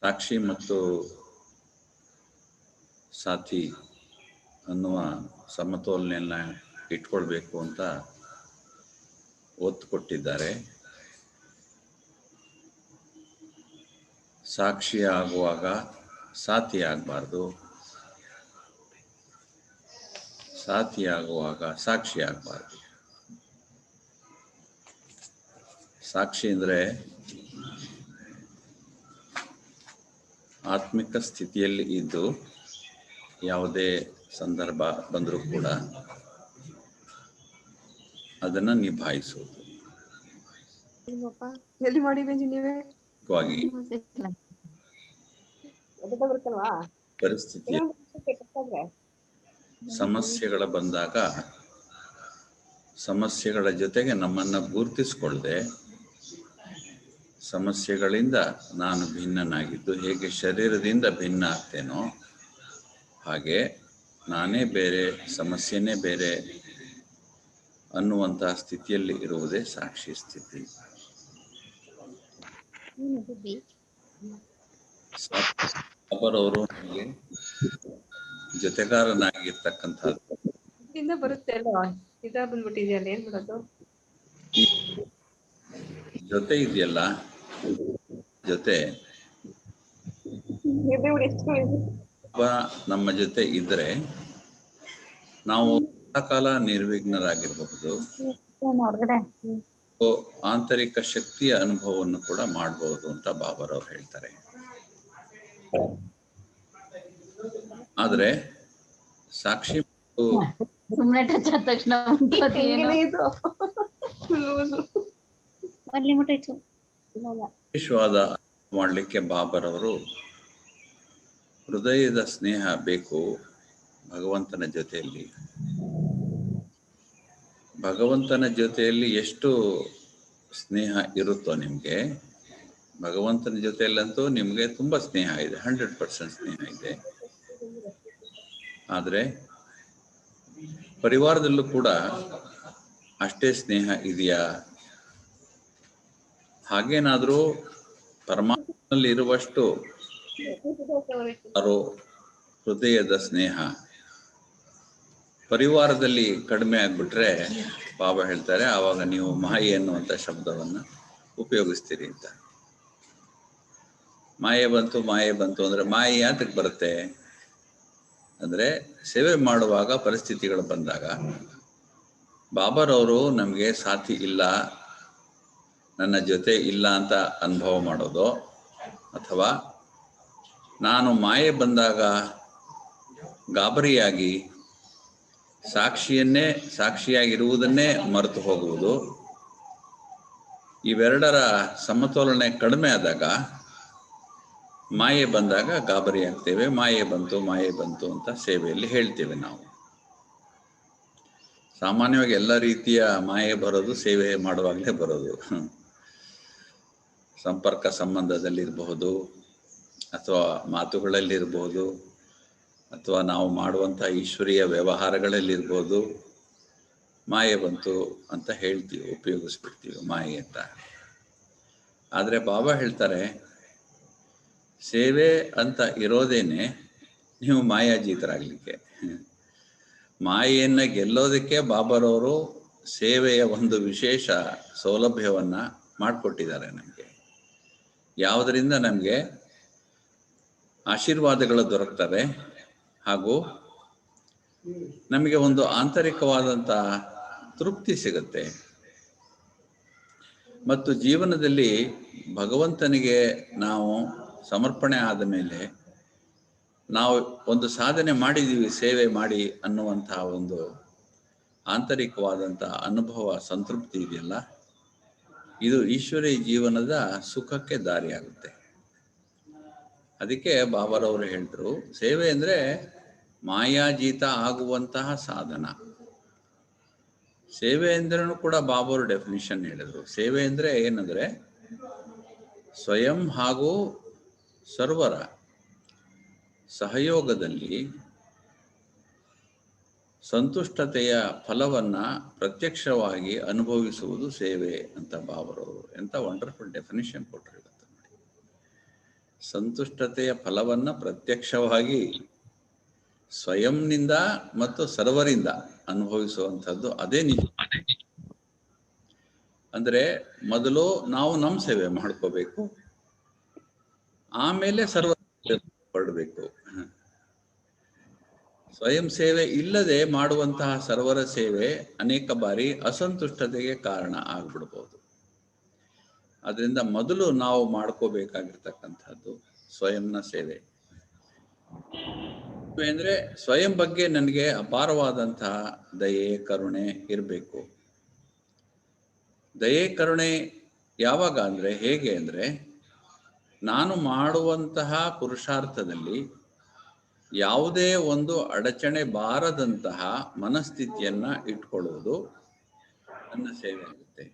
ಸಾಕ್ಷಿ ಮತ್ತು ಸಾಥಿ ಅನ್ನುವ ಸಮತೋಲನೆಯನ್ನ ಇಟ್ಕೊಳ್ಬೇಕು ಅಂತ ಒತ್ತು ಕೊಟ್ಟಿದ್ದಾರೆ. ಸಾಕ್ಷಿ ಆಗುವಾಗ ಸಾಥಿ ಆಗಬಾರ್ದು, ಸಾಥಿ ಆಗುವಾಗ ಸಾಕ್ಷಿ ಆಗಬಾರ್ದು. ಸಾಕ್ಷಿ ಅಂದರೆ ಆತ್ಮಿಕ ಸ್ಥಿತಿಯಲ್ಲಿ ಇದ್ದು ಯಾವುದೇ ಸಂದರ್ಭ ಬಂದರೂ ಕೂಡ ಅದನ್ನು ನಿಭಾಯಿಸುವುದು. ಪರಿಸ್ಥಿತಿಯ ಸಮಸ್ಯೆಗಳ ಬಂದಾಗ ಸಮಸ್ಯೆಗಳ ಜೊತೆಗೆ ನಮ್ಮನ್ನು ಗುರುತಿಸಿಕೊಳ್ಳದೆ ಸಮಸ್ಯೆಗಳಿಂದ ನಾನು ಭಿನ್ನನಾಗಿದ್ದು ಹೇಗೆ ಶರೀರದಿಂದ ಭಿನ್ನ ಆಗ್ತೇನೋ ಹಾಗೆ ನಾನೇ ಬೇರೆ ಸಮಸ್ಯೆನೇ ಬೇರೆ ಅನ್ನುವಂತಹ ಸ್ಥಿತಿಯಲ್ಲಿ ಇರುವುದೇ ಸಾಕ್ಷಿ ಸ್ಥಿತಿ. ಅವರವರು ನಮಗೆ ಜೊತೆಗಾರನಾಗಿರ್ತಕ್ಕಂಥದ್ದು ಬರುತ್ತೆ ಅಲ್ವಾ, ಬಂದ್ಬಿಟ್ಟಿದೆಯಲ್ಲ, ಏನ್ ಮಾಡೋದು? ಜೊತೆ ಇದೆಯಲ್ಲ, ಜೊತೆ ನಮ್ಮ ಜೊತೆ ಇದ್ರೆ ನಾವು ಕಾಲ ನಿರ್ವಿಘ್ನರಾಗಿರಬಹುದು, ಆಂತರಿಕ ಶಕ್ತಿಯ ಅನುಭವವನ್ನು ಕೂಡ ಮಾಡಬಹುದು ಅಂತ ಬಾಬಾರವ್ರು ಹೇಳ್ತಾರೆ. ಆದ್ರೆ ಸಾಕ್ಷಿ ವಿಶ್ವಾದ ಮಾಡಲಿಕ್ಕೆ ಬಾಬಾರವರು ಹೃದಯದ ಸ್ನೇಹ ಬೇಕು ಭಗವಂತನ ಜೊತೆಯಲ್ಲಿ. ಭಗವಂತನ ಜೊತೆಯಲ್ಲಿ ಎಷ್ಟು ಸ್ನೇಹ ಇರುತ್ತೋ ನಿಮಗೆ, ಭಗವಂತನ ಜೊತೆಯಲ್ಲಂತೂ ನಿಮಗೆ ತುಂಬಾ ಸ್ನೇಹ ಇದೆ, 100% ಸ್ನೇಹ ಇದೆ. ಆದರೆ ಪರಿವಾರದಲ್ಲೂ ಕೂಡ ಅಷ್ಟೇ ಸ್ನೇಹ ಇದೆಯಾ? ಹಾಗೇನಾದ್ರೂ ಪರಮಾತ್ಮನಲ್ಲಿ ಇರುವಷ್ಟು ಹೃದಯದ ಸ್ನೇಹ ಪರಿವಾರದಲ್ಲಿ ಕಡಿಮೆ ಆಗ್ಬಿಟ್ರೆ ಬಾಬಾ ಹೇಳ್ತಾರೆ ಆವಾಗ ನೀವು ಮಾಯೆ ಅನ್ನುವಂಥ ಶಬ್ದವನ್ನ ಉಪಯೋಗಿಸ್ತೀರಿ ಅಂತ. ಮಾಯೆ ಬಂತು ಅಂದ್ರೆ ಮಾಯೆ ಯಾತಕ್ಕೆ ಬರುತ್ತೆ ಅಂದ್ರೆ ಸೇವೆ ಮಾಡುವಾಗ ಪರಿಸ್ಥಿತಿಗಳು ಬಂದಾಗ ಬಾಬಾರವರು ನಮಗೆ ಸಾಥಿ ಇಲ್ಲ, ನನ್ನ ಜೊತೆ ಇಲ್ಲ ಅಂತ ಅನುಭವ ಮಾಡೋದು, ಅಥವಾ ನಾನು ಮಾಯೆ ಬಂದಾಗ ಗಾಬರಿಯಾಗಿ ಸಾಕ್ಷಿಯಾಗಿರುವುದನ್ನೇ ಮರೆತು ಹೋಗುವುದು, ಇವೆರಡರ ಸಮತೋಲನೆ ಕಡಿಮೆ ಆದಾಗ ಮಾಯೆ ಬಂದಾಗ ಗಾಬರಿ ಆಗ್ತೇವೆ. ಮಾಯೆ ಬಂತು ಅಂತ ಸೇವೆಯಲ್ಲಿ ಹೇಳ್ತೇವೆ ನಾವು. ಸಾಮಾನ್ಯವಾಗಿ ಎಲ್ಲ ರೀತಿಯ ಮಾಯೆ ಬರೋದು ಸೇವೆ ಮಾಡುವಾಗಲೇ ಬರೋದು. ಸಂಪರ್ಕ ಸಂಬಂಧದಲ್ಲಿರಬಹುದು, ಅಥವಾ ಮಾತುಗಳಲ್ಲಿರಬಹುದು, ಅಥವಾ ನಾವು ಮಾಡುವಂಥ ಈಶ್ವರೀಯ ವ್ಯವಹಾರಗಳಲ್ಲಿರ್ಬೋದು. ಮಾಯೆ ಬಂತು ಅಂತ ಹೇಳ್ತೀವಿ, ಉಪಯೋಗಿಸ್ಬಿಡ್ತೀವಿ ಮಾಯೆ ಅಂತ. ಆದರೆ ಬಾಬಾ ಹೇಳ್ತಾರೆ ಸೇವೆ ಅಂತ ಇರೋದೇನೆ ನೀವು ಮಾಯಾಜೀತರಾಗಲಿಕ್ಕೆ. ಮಾಯೆಯನ್ನು ಗೆಲ್ಲೋದಕ್ಕೆ ಬಾಬಾರವರು ಸೇವೆಯ ಒಂದು ವಿಶೇಷ ಸೌಲಭ್ಯವನ್ನ ಮಾಡಿಕೊಟ್ಟಿದ್ದಾರೆ ನಮಗೆ. ಯಾವುದರಿಂದ ನಮಗೆ ಆಶೀರ್ವಾದಗಳು ದೊರಕ್ತವೆ ಹಾಗೂ ನಮಗೆ ಒಂದು ಆಂತರಿಕವಾದಂಥ ತೃಪ್ತಿ ಸಿಗುತ್ತೆ. ಮತ್ತು ಜೀವನದಲ್ಲಿ ಭಗವಂತನಿಗೆ ನಾವು ಸಮರ್ಪಣೆ ಆದ ಮೇಲೆ ನಾವು ಒಂದು ಸಾಧನೆ ಮಾಡಿದ್ದೀವಿ ಸೇವೆ ಮಾಡಿ ಅನ್ನುವಂತಹ ಒಂದು ಆಂತರಿಕವಾದಂಥ ಅನುಭವ, ಸಂತೃಪ್ತಿ ಇದೆಯಲ್ಲ, ಇದು ಈಶ್ವರೀಯ ಜೀವನದ ಸುಖಕ್ಕೆ ದಾರಿಯಾಗುತ್ತೆ. ಅದಕ್ಕೆ ಬಾಬಾರವರು ಹೇಳಿದ್ರು ಸೇವೆ ಅಂದರೆ ಮಾಯಾಜೀತ ಆಗುವಂತಹ ಸಾಧನ. ಸೇವೆ ಎಂದ್ರೂ ಕೂಡ ಬಾಬಾರು ಡೆಫಿನಿಷನ್ ಹೇಳಿದ್ರು. ಸೇವೆ ಅಂದರೆ ಏನಂದ್ರೆ ಸ್ವಯಂ ಹಾಗೂ ಸರ್ವರ ಸಹಯೋಗದಲ್ಲಿ ಸಂತುಷ್ಟತೆಯ ಫಲವನ್ನ ಪ್ರತ್ಯಕ್ಷವಾಗಿ ಅನುಭವಿಸುವುದು ಸೇವೆ ಅಂತ ಬಾಬಾರವರು ಎಂತ ವಂಡರ್ಫುಲ್ ಡೆಫಿನಿಷನ್ ಕೊಟ್ಟರು ಇವತ್ತು ನೋಡಿ. ಸಂತುಷ್ಟತೆಯ ಫಲವನ್ನು ಪ್ರತ್ಯಕ್ಷವಾಗಿ ಸ್ವಯಂನಿಂದ ಮತ್ತು ಸರ್ವರಿಂದ ಅನುಭವಿಸುವಂಥದ್ದು ಅದೇ ನಿಜ. ಅಂದ್ರೆ ಮೊದಲು ನಾವು ನಮ್ಮ ಸೇವೆ ಮಾಡ್ಕೋಬೇಕು, ಆಮೇಲೆ ಸರ್ವ ಹೊರಡಬೇಕು. ಸ್ವಯಂ ಸೇವೆ ಇಲ್ಲದೆ ಮಾಡುವಂತಹ ಸರ್ವರ ಸೇವೆ ಅನೇಕ ಬಾರಿ ಅಸಂತುಷ್ಟತೆಗೆ ಕಾರಣ ಆಗ್ಬಿಡ್ಬೋದು. ಅದರಿಂದ ಮೊದಲು ನಾವು ಮಾಡ್ಕೋಬೇಕಾಗಿರ್ತಕ್ಕಂಥದ್ದು ಸ್ವಯಂನ ಸೇವೆ. ಅಂದ್ರೆ ಸ್ವಯಂ ಬಗ್ಗೆ ನನಗೆ ಅಪಾರವಾದಂತಹ ದಯೆ ಕರುಣೆ ಇರಬೇಕು. ದಯೆ ಕರುಣೆ ಯಾವಾಗ ಅಂದ್ರೆ ಹೇಗೆ ಅಂದ್ರೆ, ನಾನು ಮಾಡುವಂತಹ ಪುರುಷಾರ್ಥದಲ್ಲಿ ಯಾವುದೇ ಒಂದು ಅಡಚಣೆ ಬಾರದಂತಹ ಮನಸ್ಥಿತಿಯನ್ನ ಇಟ್ಕೊಳ್ಳುವುದು ನನ್ನ ಸೇವೆ ಆಗುತ್ತೆ.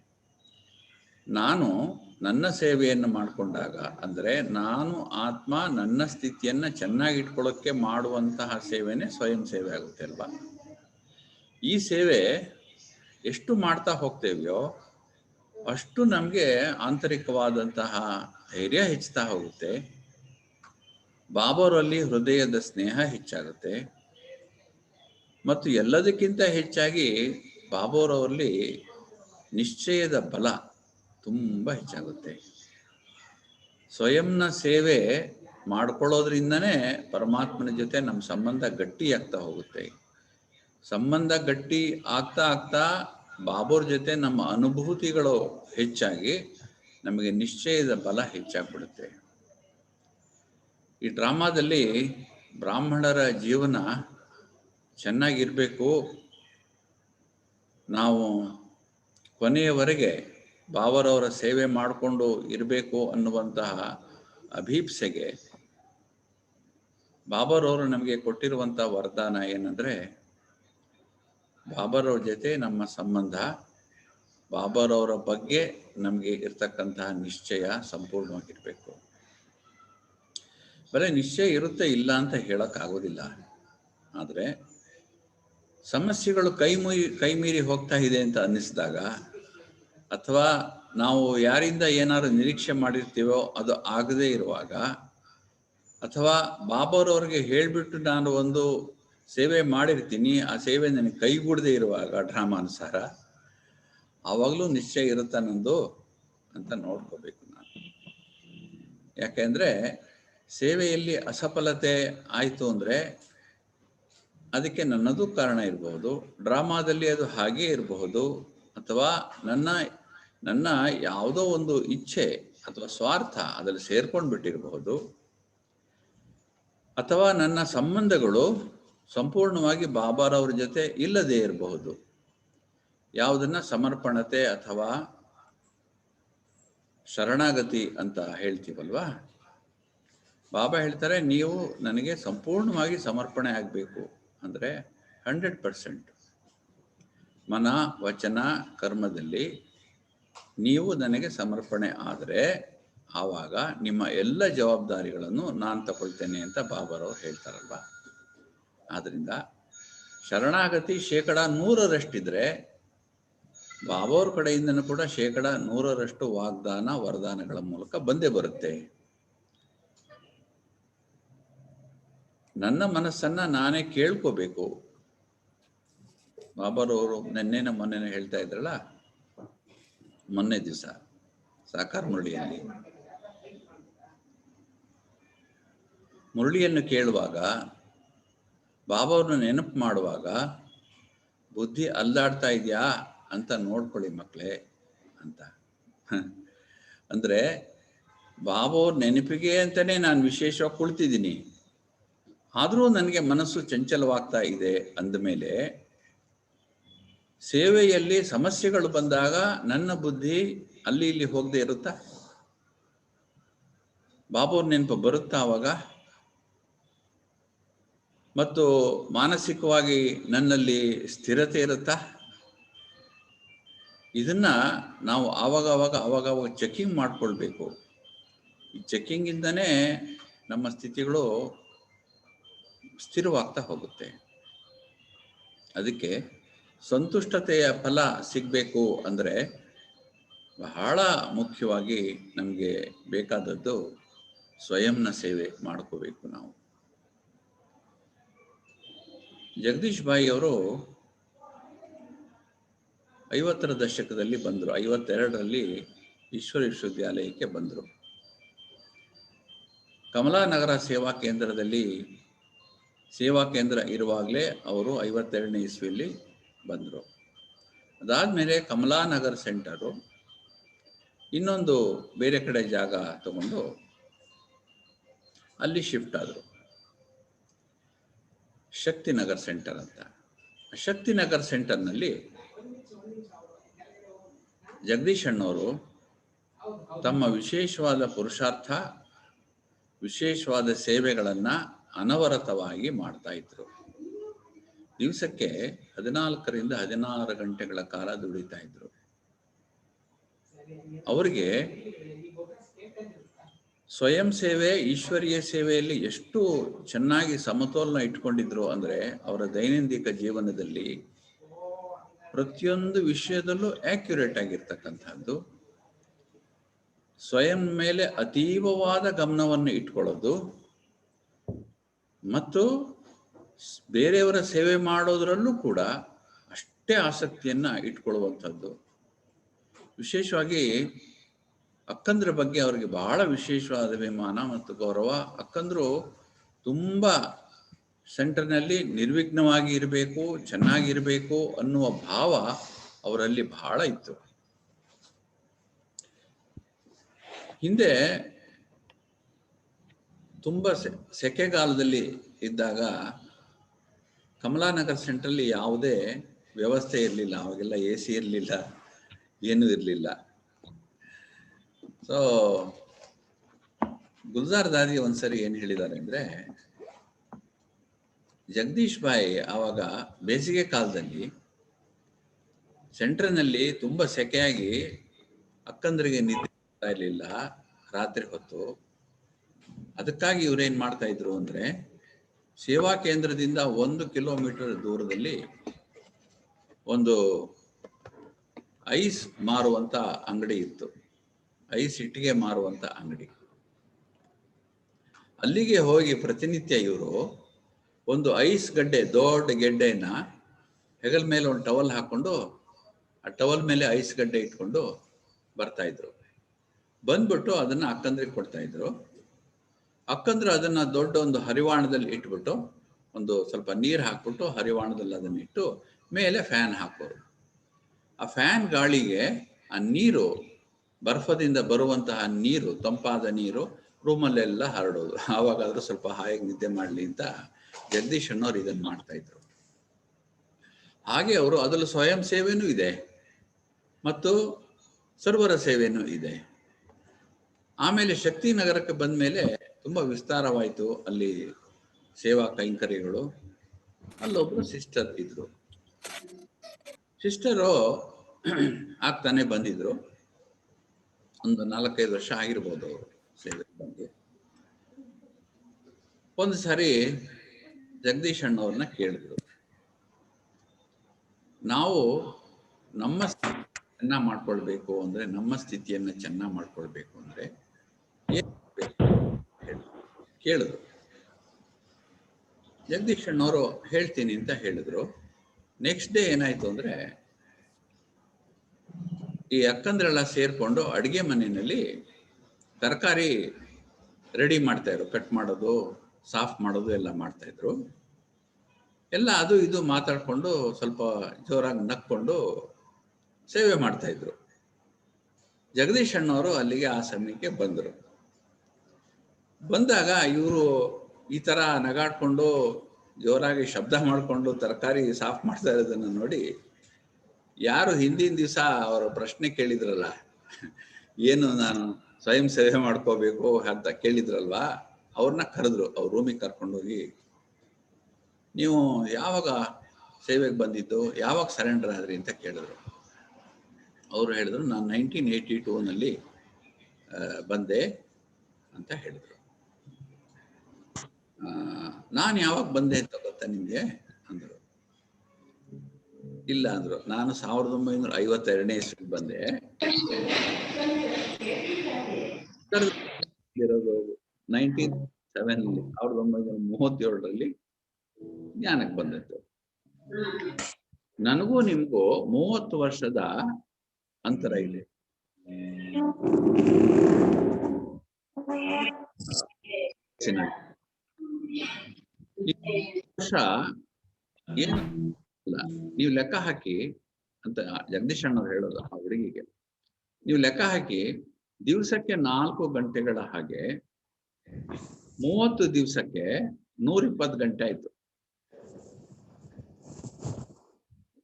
ನಾನು ನನ್ನ ಸೇವೆಯನ್ನು ಮಾಡಿಕೊಂಡಾಗ ಅಂದ್ರೆ ನಾನು ಆತ್ಮ ನನ್ನ ಸ್ಥಿತಿಯನ್ನ ಚೆನ್ನಾಗಿ ಇಟ್ಕೊಳ್ಳೋಕ್ಕೆ ಮಾಡುವಂತಹ ಸೇವೆನೇ ಸ್ವಯಂ ಸೇವೆ ಆಗುತ್ತೆ ಅಲ್ವಾ. ಈ ಸೇವೆ ಎಷ್ಟು ಮಾಡ್ತಾ ಹೋಗ್ತೇವೆಯೋ ಅಷ್ಟು ನಮಗೆ ಆಂತರಿಕವಾದಂತಹ ಧೈರ್ಯ ಹೆಚ್ಚುತ್ತಾ ಹೋಗುತ್ತೆ. ಬಾಬಾರಲ್ಲಿ ಹೃದಯದ ಸ್ನೇಹ ಹೆಚ್ಚಾಗುತ್ತೆ. ಮತ್ತು ಎಲ್ಲದಕ್ಕಿಂತ ಹೆಚ್ಚಾಗಿ ಬಾಬಾರವರಲ್ಲಿ ನಿಶ್ಚಯದ ಬಲ ತುಂಬ ಹೆಚ್ಚಾಗುತ್ತೆ. ಸ್ವಯಂನ ಸೇವೆ ಮಾಡ್ಕೊಳ್ಳೋದ್ರಿಂದನೇ ಪರಮಾತ್ಮನ ಜೊತೆ ನಮ್ಮ ಸಂಬಂಧ ಗಟ್ಟಿಯಾಗ್ತಾ ಹೋಗುತ್ತೆ. ಸಂಬಂಧ ಗಟ್ಟಿ ಆಗ್ತಾ ಆಗ್ತಾ ಬಾಬೋರ್ ಜೊತೆ ನಮ್ಮ ಅನುಭೂತಿಗಳು ಹೆಚ್ಚಾಗಿ ನಮಗೆ ನಿಶ್ಚಯದ ಬಲ ಹೆಚ್ಚಾಗ್ಬಿಡುತ್ತೆ. ಈ ಡ್ರಾಮಾದಲ್ಲಿ ಬ್ರಾಹ್ಮಣರ ಜೀವನ ಚೆನ್ನಾಗಿರಬೇಕು, ನಾವು ಕೊನೆಯವರೆಗೆ ಬಾಬರವರ ಸೇವೆ ಮಾಡಿಕೊಂಡು ಇರಬೇಕು ಅನ್ನುವಂತಹ ಅಭೀಪ್ಸೆಗೆ ಬಾಬರವರು ನಮಗೆ ಕೊಟ್ಟಿರುವಂಥ ವರದಾನ ಏನಂದರೆ, ಬಾಬರವ್ರ ಜೊತೆ ನಮ್ಮ ಸಂಬಂಧ, ಬಾಬರವರ ಬಗ್ಗೆ ನಮಗೆ ಇರ್ತಕ್ಕಂತಹ ನಿಶ್ಚಯ ಸಂಪೂರ್ಣವಾಗಿರಬೇಕು. ಬರೀ ನಿಶ್ಚಯ ಇರುತ್ತೆ ಇಲ್ಲ ಅಂತ ಹೇಳೋಕ್ಕಾಗೋದಿಲ್ಲ. ಆದರೆ ಸಮಸ್ಯೆಗಳು ಕೈ ಮೀರಿ ಹೋಗ್ತಾ ಇದೆ ಅಂತ ಅನ್ನಿಸಿದಾಗ, ಅಥವಾ ನಾವು ಯಾರಿಂದ ಏನಾದ್ರು ನಿರೀಕ್ಷೆ ಮಾಡಿರ್ತೀವೋ ಅದು ಆಗದೇ ಇರುವಾಗ, ಅಥವಾ ಬಾಬರವ್ರಿಗೆ ಹೇಳಿಬಿಟ್ಟು ನಾನು ಒಂದು ಸೇವೆ ಮಾಡಿರ್ತೀನಿ, ಆ ಸೇವೆ ನನಗೆ ಕೈಗೂಡದೇ ಇರುವಾಗ ಡ್ರಾಮಾನುಸಾರ, ಆವಾಗಲೂ ನಿಶ್ಚಯ ಇರುತ್ತಾ ನಂದು ಅಂತ ನೋಡ್ಕೋಬೇಕು ನಾನು. ಯಾಕೆಂದರೆ ಸೇವೆಯಲ್ಲಿ ಅಸಫಲತೆ ಆಯಿತು ಅಂದರೆ ಅದಕ್ಕೆ ನನ್ನದು ಕಾರಣ ಇರಬಹುದು, ಡ್ರಾಮಾದಲ್ಲಿ ಅದು ಹಾಗೇ ಇರಬಹುದು, ಅಥವಾ ನನ್ನ ಯಾವುದೋ ಒಂದು ಇಚ್ಛೆ ಅಥವಾ ಸ್ವಾರ್ಥ ಅದರಲ್ಲಿ ಸೇರ್ಕೊಂಡು ಬಿಟ್ಟಿರಬಹುದು, ಅಥವಾ ನನ್ನ ಸಂಬಂಧಗಳು ಸಂಪೂರ್ಣವಾಗಿ ಬಾಬಾರವ್ರ ಜೊತೆ ಇಲ್ಲದೇ ಇರಬಹುದು. ಯಾವುದನ್ನ ಸಮರ್ಪಣತೆ ಅಥವಾ ಶರಣಾಗತಿ ಅಂತ ಹೇಳ್ತೀವಲ್ವಾ, ಬಾಬಾ ಹೇಳ್ತಾರೆ ನೀವು ನನಗೆ ಸಂಪೂರ್ಣವಾಗಿ ಸಮರ್ಪಣೆ ಆಗಬೇಕು. ಅಂದರೆ 100% ಮನ ವಚನ ಕರ್ಮದಲ್ಲಿ ನೀವು ನನಗೆ ಸಮರ್ಪಣೆ ಆದರೆ ಆವಾಗ ನಿಮ್ಮ ಎಲ್ಲ ಜವಾಬ್ದಾರಿಗಳನ್ನು ನಾನು ತಗೊಳ್ತೇನೆ ಅಂತ ಬಾಬಾರವ್ರು ಹೇಳ್ತಾರಲ್ವ. ಆದ್ದರಿಂದ ಶರಣಾಗತಿ 100%ಇದ್ರೆ ಬಾಬಾವ್ರ ಕಡೆಯಿಂದನೂ ಕೂಡ 100% ವಾಗ್ದಾನ ವರದಾನಗಳ ಮೂಲಕ ಬಂದೇ ಬರುತ್ತೆ. ನನ್ನ ಮನಸ್ಸನ್ನ ನಾನೇ ಕೇಳ್ಕೋಬೇಕು. ಬಾಬಾರವರು ಮೊನ್ನೆ ಹೇಳ್ತಾ ಇದ್ರಲ್ಲ, ಮೊನ್ನೆ ದಿವಸ ಸಾಕಾರ ಮುರಳಿಯನ್ನು ಕೇಳುವಾಗ, ಬಾಬಾವ್ರನ್ನ ನೆನಪು ಮಾಡುವಾಗ ಬುದ್ಧಿ ಅಲ್ಲಾಡ್ತಾ ಇದೆಯಾ ಅಂತ ನೋಡ್ಕೊಳ್ಳಿ ಮಕ್ಕಳೇ ಅಂತ. ಅಂದರೆ ಬಾಬಾವ್ರ ನೆನಪಿಗೆ ಅಂತಲೇ ನಾನು ವಿಶೇಷವಾಗಿ ಕುಳಿತಿದ್ದೀನಿ, ಆದರೂ ನನಗೆ ಮನಸ್ಸು ಚಂಚಲವಾಗ್ತಾ ಇದೆ ಅಂದಮೇಲೆ ಸೇವೆಯಲ್ಲಿ ಸಮಸ್ಯೆಗಳು ಬಂದಾಗ ನನ್ನ ಬುದ್ಧಿ ಅಲ್ಲಿ ಇಲ್ಲಿ ಹೋಗದೆ ಇರುತ್ತಾ? ಬಾಬಾವ್ರ ನೆನಪು ಬರುತ್ತಾ ಆವಾಗ? ಮತ್ತು ಮಾನಸಿಕವಾಗಿ ನನ್ನಲ್ಲಿ ಸ್ಥಿರತೆ ಇರುತ್ತಾ? ಇದನ್ನ ನಾವು ಆವಾಗ ಚೆಕಿಂಗ್ ಮಾಡ್ಕೊಳ್ಬೇಕು. ಈ ಚೆಕಿಂಗಿಂದನೇ ನಮ್ಮ ಸ್ಥಿತಿಗಳು ಸ್ಥಿರವಾಗ್ತಾ ಹೋಗುತ್ತೆ. ಅದಕ್ಕೆ ಸಂತುಷ್ಟತೆಯ ಫಲ ಸಿಗಬೇಕು ಅಂದರೆ ಬಹಳ ಮುಖ್ಯವಾಗಿ ನಮಗೆ ಬೇಕಾದದ್ದು ಸ್ವಯಂನ ಸೇವೆ ಮಾಡ್ಕೋಬೇಕು ನಾವು. ಜಗದೀಶ್ ಭಾಯಿ ಅವರು 50ರ ದಶಕದಲ್ಲಿ ಬಂದರು. 52ರಲ್ಲಿ ಈಶ್ವರ ವಿಶ್ವವಿದ್ಯಾಲಯಕ್ಕೆ ಬಂದರು. ಕಮಲಾನಗರ ಸೇವಾ ಕೇಂದ್ರದಲ್ಲಿ ಸೇವಾ ಕೇಂದ್ರ ಇರುವಾಗಲೇ ಅವರು 52ನೇ ಇಸ್ವಿಯಲ್ಲಿ ಬಂದರು. ಅದಾದಮೇಲೆ ಕಮಲಾನಗರ್ ಸೆಂಟರು ಇನ್ನೊಂದು ಬೇರೆ ಕಡೆ ಜಾಗ ತಗೊಂಡು ಅಲ್ಲಿ ಶಿಫ್ಟ್ ಆದರು. ಶಕ್ತಿನಗರ್ ಸೆಂಟರ್ ಅಂತ. ಶಕ್ತಿನಗರ್ ಸೆಂಟರ್ನಲ್ಲಿ ಜಗದೀಶ್ ಅಣ್ಣವರು ತಮ್ಮ ವಿಶೇಷವಾದ ಪುರುಷಾರ್ಥ, ವಿಶೇಷವಾದ ಸೇವೆಗಳನ್ನು ಅನವರತವಾಗಿ ಮಾಡ್ತಾ ಇದ್ರು. ದಿವಸಕ್ಕೆ 14ರಿಂದ 16 ಗಂಟೆಗಳ ಕಾಲ ದುಡಿತಾ ಇದ್ರು. ಅವರಿಗೆ ಸ್ವಯಂ ಸೇವೆ, ಈಶ್ವರೀಯ ಸೇವೆಯಲ್ಲಿ ಎಷ್ಟು ಚೆನ್ನಾಗಿ ಸಮತೋಲನ ಇಟ್ಕೊಂಡಿದ್ರು ಅಂದರೆ, ಅವರ ದೈನಂದಿನ ಜೀವನದಲ್ಲಿ ಪ್ರತಿಯೊಂದು ವಿಷಯದಲ್ಲೂ ಆಕ್ಯುರೇಟ್ ಆಗಿರ್ತಕ್ಕಂಥದ್ದು, ಸ್ವಯಂ ಮೇಲೆ ಅತೀವವಾದ ಗಮನವನ್ನು ಇಟ್ಕೊಳ್ಳೋದು ಮತ್ತು ಬೇರೆಯವರ ಸೇವೆ ಮಾಡೋದರಲ್ಲೂ ಕೂಡ ಅಷ್ಟೇ ಆಸಕ್ತಿಯನ್ನು ಇಟ್ಕೊಳ್ಳುವಂಥದ್ದು. ವಿಶೇಷವಾಗಿ ಅಕ್ಕಂದ್ರ ಬಗ್ಗೆ ಅವರಿಗೆ ಬಹಳ ವಿಶೇಷವಾದ ಅಭಿಮಾನ ಮತ್ತು ಗೌರವ. ಅಕ್ಕಂದ್ರು ತುಂಬ ಸೆಂಟರ್ನಲ್ಲಿ ನಿರ್ವಿಘ್ನವಾಗಿ ಇರಬೇಕು, ಚೆನ್ನಾಗಿರಬೇಕು ಅನ್ನುವ ಭಾವ ಅವರಲ್ಲಿ ಬಹಳ ಇತ್ತು. ಹಿಂದೆ ತುಂಬ ಸೆಕೆಗಾಲದಲ್ಲಿ ಇದ್ದಾಗ ಕಮಲಾನಗರ್ ಸೆಂಟ್ರಲ್ಲಿ ಯಾವುದೇ ವ್ಯವಸ್ಥೆ ಇರಲಿಲ್ಲ. ಅವಾಗೆಲ್ಲ AC ಇರಲಿಲ್ಲ, ಏನೂ ಇರಲಿಲ್ಲ. ಸೊ ಗುಲ್ಜಾರ್ ದಾದಿ ಒಂದ್ಸರಿ ಏನು ಹೇಳಿದ್ದಾರೆ ಅಂದರೆ, ಜಗದೀಶ್ ಭಾಯ್ ಆವಾಗ ಬೇಸಿಗೆ ಕಾಲದಲ್ಲಿ ಸೆಂಟ್ರ್ನಲ್ಲಿ ತುಂಬ ಸೆಕೆಯಾಗಿ ಅಕ್ಕಂದ್ರಿಗೆ ನಿದ್ದೆ ಬರ್ತಾ ಇರಲಿಲ್ಲ ರಾತ್ರಿ ಹೊತ್ತು. ಅದಕ್ಕಾಗಿ ಇವರೇನು ಮಾಡ್ತಾ ಇದ್ರು ಅಂದರೆ, ಸೇವಾ ಕೇಂದ್ರದಿಂದ 1 ಕಿಲೋಮೀಟರ್ ದೂರದಲ್ಲಿ ಒಂದು ಐಸ್ ಮಾರುವಂಥ ಅಂಗಡಿ ಇತ್ತು. ಐಸ್ ಇಟ್ಟಿಗೆ ಮಾರುವಂಥ ಅಂಗಡಿ. ಅಲ್ಲಿಗೆ ಹೋಗಿ ಪ್ರತಿನಿತ್ಯ ಇವರು ಒಂದು ಐಸ್ ಗಡ್ಡೆ, ದೊಡ್ಡ ಗೆಡ್ಡೆಯನ್ನ ಹೆಗಲ ಮೇಲೆ ಒಂದು ಟವಲ್ ಹಾಕ್ಕೊಂಡು, ಆ ಟವಲ್ ಮೇಲೆ ಐಸ್ ಗಡ್ಡೆ ಇಟ್ಕೊಂಡು ಬರ್ತಾ ಇದ್ರು. ಬಂದ್ಬಿಟ್ಟು ಅದನ್ನು ಅಕ್ಕಂದ್ರಿಗೆ ಕೊಡ್ತಾ ಇದ್ರು. ಅಕ್ಕಂದ್ರೆ ಅದನ್ನ ದೊಡ್ಡ ಒಂದು ಹರಿವಾಣದಲ್ಲಿ ಇಟ್ಬಿಟ್ಟು, ಒಂದು ಸ್ವಲ್ಪ ನೀರು ಹಾಕ್ಬಿಟ್ಟು ಹರಿವಾಣದಲ್ಲಿ ಅದನ್ನ ಇಟ್ಟು ಮೇಲೆ ಫ್ಯಾನ್ ಹಾಕೋರು. ಆ ಫ್ಯಾನ್ ಗಾಳಿಗೆ ಆ ನೀರು, ಬರ್ಫದಿಂದ ಬರುವಂತಹ ನೀರು, ತಂಪಾದ ನೀರು ರೂಮಲ್ಲೆಲ್ಲ ಹರಡೋದು. ಆವಾಗಾದ್ರೂ ಸ್ವಲ್ಪ ಹಾಯಾಗಿ ನಿದ್ದೆ ಮಾಡಲಿ ಅಂತ ಜಗದೀಶ್ ಅಣ್ಣವ್ರು ಇದನ್ನು ಮಾಡ್ತಾ ಇದ್ರು. ಹಾಗೆ ಅವರು ಅದರಲ್ಲಿ ಸ್ವಯಂ ಸೇವೆನೂ ಇದೆ ಮತ್ತು ಸರ್ವರ ಸೇವೆನೂ ಇದೆ. ಆಮೇಲೆ ಶಕ್ತಿ ನಗರಕ್ಕೆ ಬಂದ ಮೇಲೆ ತುಂಬ ವಿಸ್ತಾರವಾಯಿತು ಅಲ್ಲಿ ಸೇವಾ ಕೈಂಕರ್ಯಗಳು. ಅಲ್ಲೊಬ್ರು ಸಿಸ್ಟರ್ ಇದ್ರು. ಸಿಸ್ಟರು ಆಗ್ತಾನೆ ಬಂದಿದ್ರು. ಒಂದು 4-5 ವರ್ಷ ಆಗಿರ್ಬೋದು ಅವರು ಸೇವೆ ಬಂದು. ಒಂದು ಸಾರಿ ಜಗದೀಶ್ ಅಣ್ಣವ್ರನ್ನ ಕೇಳಿದ್ರು, ನಾವು ನಮ್ಮ ಚೆನ್ನಾಗಿ ಮಾಡ್ಕೊಳ್ಬೇಕು ಅಂದರೆ, ನಮ್ಮ ಸ್ಥಿತಿಯನ್ನು ಚೆನ್ನಾಗಿ ಮಾಡ್ಕೊಳ್ಬೇಕು ಅಂದರೆ ಏನು ಕೇಳಿದ್ರು. ಜಗದೀಶ್ ಅಣ್ಣವರು ಹೇಳ್ತೀನಿ ಅಂತ ಹೇಳಿದ್ರು. ನೆಕ್ಸ್ಟ್ ಡೇ ಏನಾಯ್ತು ಅಂದರೆ, ಈ ಅಕ್ಕಂದ್ರೆಲ್ಲ ಸೇರ್ಕೊಂಡು ಅಡುಗೆ ಮನೆಯಲ್ಲಿ ತರಕಾರಿ ರೆಡಿ ಮಾಡ್ತಾ ಇದ್ರು. ಕಟ್ ಮಾಡೋದು, ಸಾಫ್ ಮಾಡೋದು ಎಲ್ಲ ಮಾಡ್ತಾ ಇದ್ರು. ಎಲ್ಲ ಅದು ಇದು ಮಾತಾಡ್ಕೊಂಡು ಸ್ವಲ್ಪ ಜೋರಾಗಿ ನಕ್ಕೊಂಡು ಸೇವೆ ಮಾಡ್ತಾ ಇದ್ರು. ಜಗದೀಶ್ ಅಣ್ಣವರು ಅಲ್ಲಿಗೆ ಆ ಸಮಯಕ್ಕೆ ಬಂದರು. ಬಂದಾಗ ಇವರು ಈ ಥರ ನಗಾಡ್ಕೊಂಡು ಜೋರಾಗಿ ಶಬ್ದ ಮಾಡಿಕೊಂಡು ತರಕಾರಿ ಸಾಫ್ ಮಾಡ್ತಾ ಇರೋದನ್ನು ನೋಡಿ, ಯಾರು ಹಿಂದಿನ ದಿವಸ ಅವರ ಪ್ರಶ್ನೆ ಕೇಳಿದ್ರಲ್ಲ, ಏನು ನಾನು ಸ್ವಯಂ ಸೇವೆ ಮಾಡ್ಕೋಬೇಕು ಅಂತ ಕೇಳಿದ್ರಲ್ವಾ, ಅವ್ರನ್ನ ಕರೆದ್ರು. ಅವ್ರ ರೂಮಿಗೆ ಕರ್ಕೊಂಡೋಗಿ, ನೀವು ಯಾವಾಗ ಸೇವೆಗೆ ಬಂದಿದ್ದು, ಯಾವಾಗ ಸರೆಂಡರ್ ಆದ್ರಿ ಅಂತ ಕೇಳಿದ್ರು. ಅವರು ಹೇಳಿದ್ರು, ನಾನು 1982ನಲ್ಲಿ ಬಂದೆ ಅಂತ ಹೇಳಿದ್ರು. ನಾನು ಯಾವಾಗ ಬಂದೆ ಅಂತ ಗೊತ್ತಾ ನಿಮಗೆ ಅಂದರು. ಇಲ್ಲ ಅಂದ್ರು. ನಾನು 1952ನೇ ಇಸ್ವಿಗೆ ಬಂದೆ. ಇರೋದು 1937 ಜ್ಞಾನಕ್ಕೆ ಬಂದದ್ದು. ನನಗೂ ನಿಮ್ಗೂ 30 ವರ್ಷದ ಅಂತರ ಇದೆ. ವರ್ಷ ಏನು ನೀವು ಲೆಕ್ಕ ಹಾಕಿ ಅಂತ ಜಗದೀಶ್ ಅಣ್ಣವ್ರು ಹೇಳೋದು ಆ ಹುಡುಗಿಗೆ. ನೀವು ಲೆಕ್ಕ ಹಾಕಿ ದಿವಸಕ್ಕೆ 4 ಗಂಟೆಗಳ ಹಾಗೆ 30 ದಿವಸಕ್ಕೆ 120 ಗಂಟೆ ಆಯ್ತು.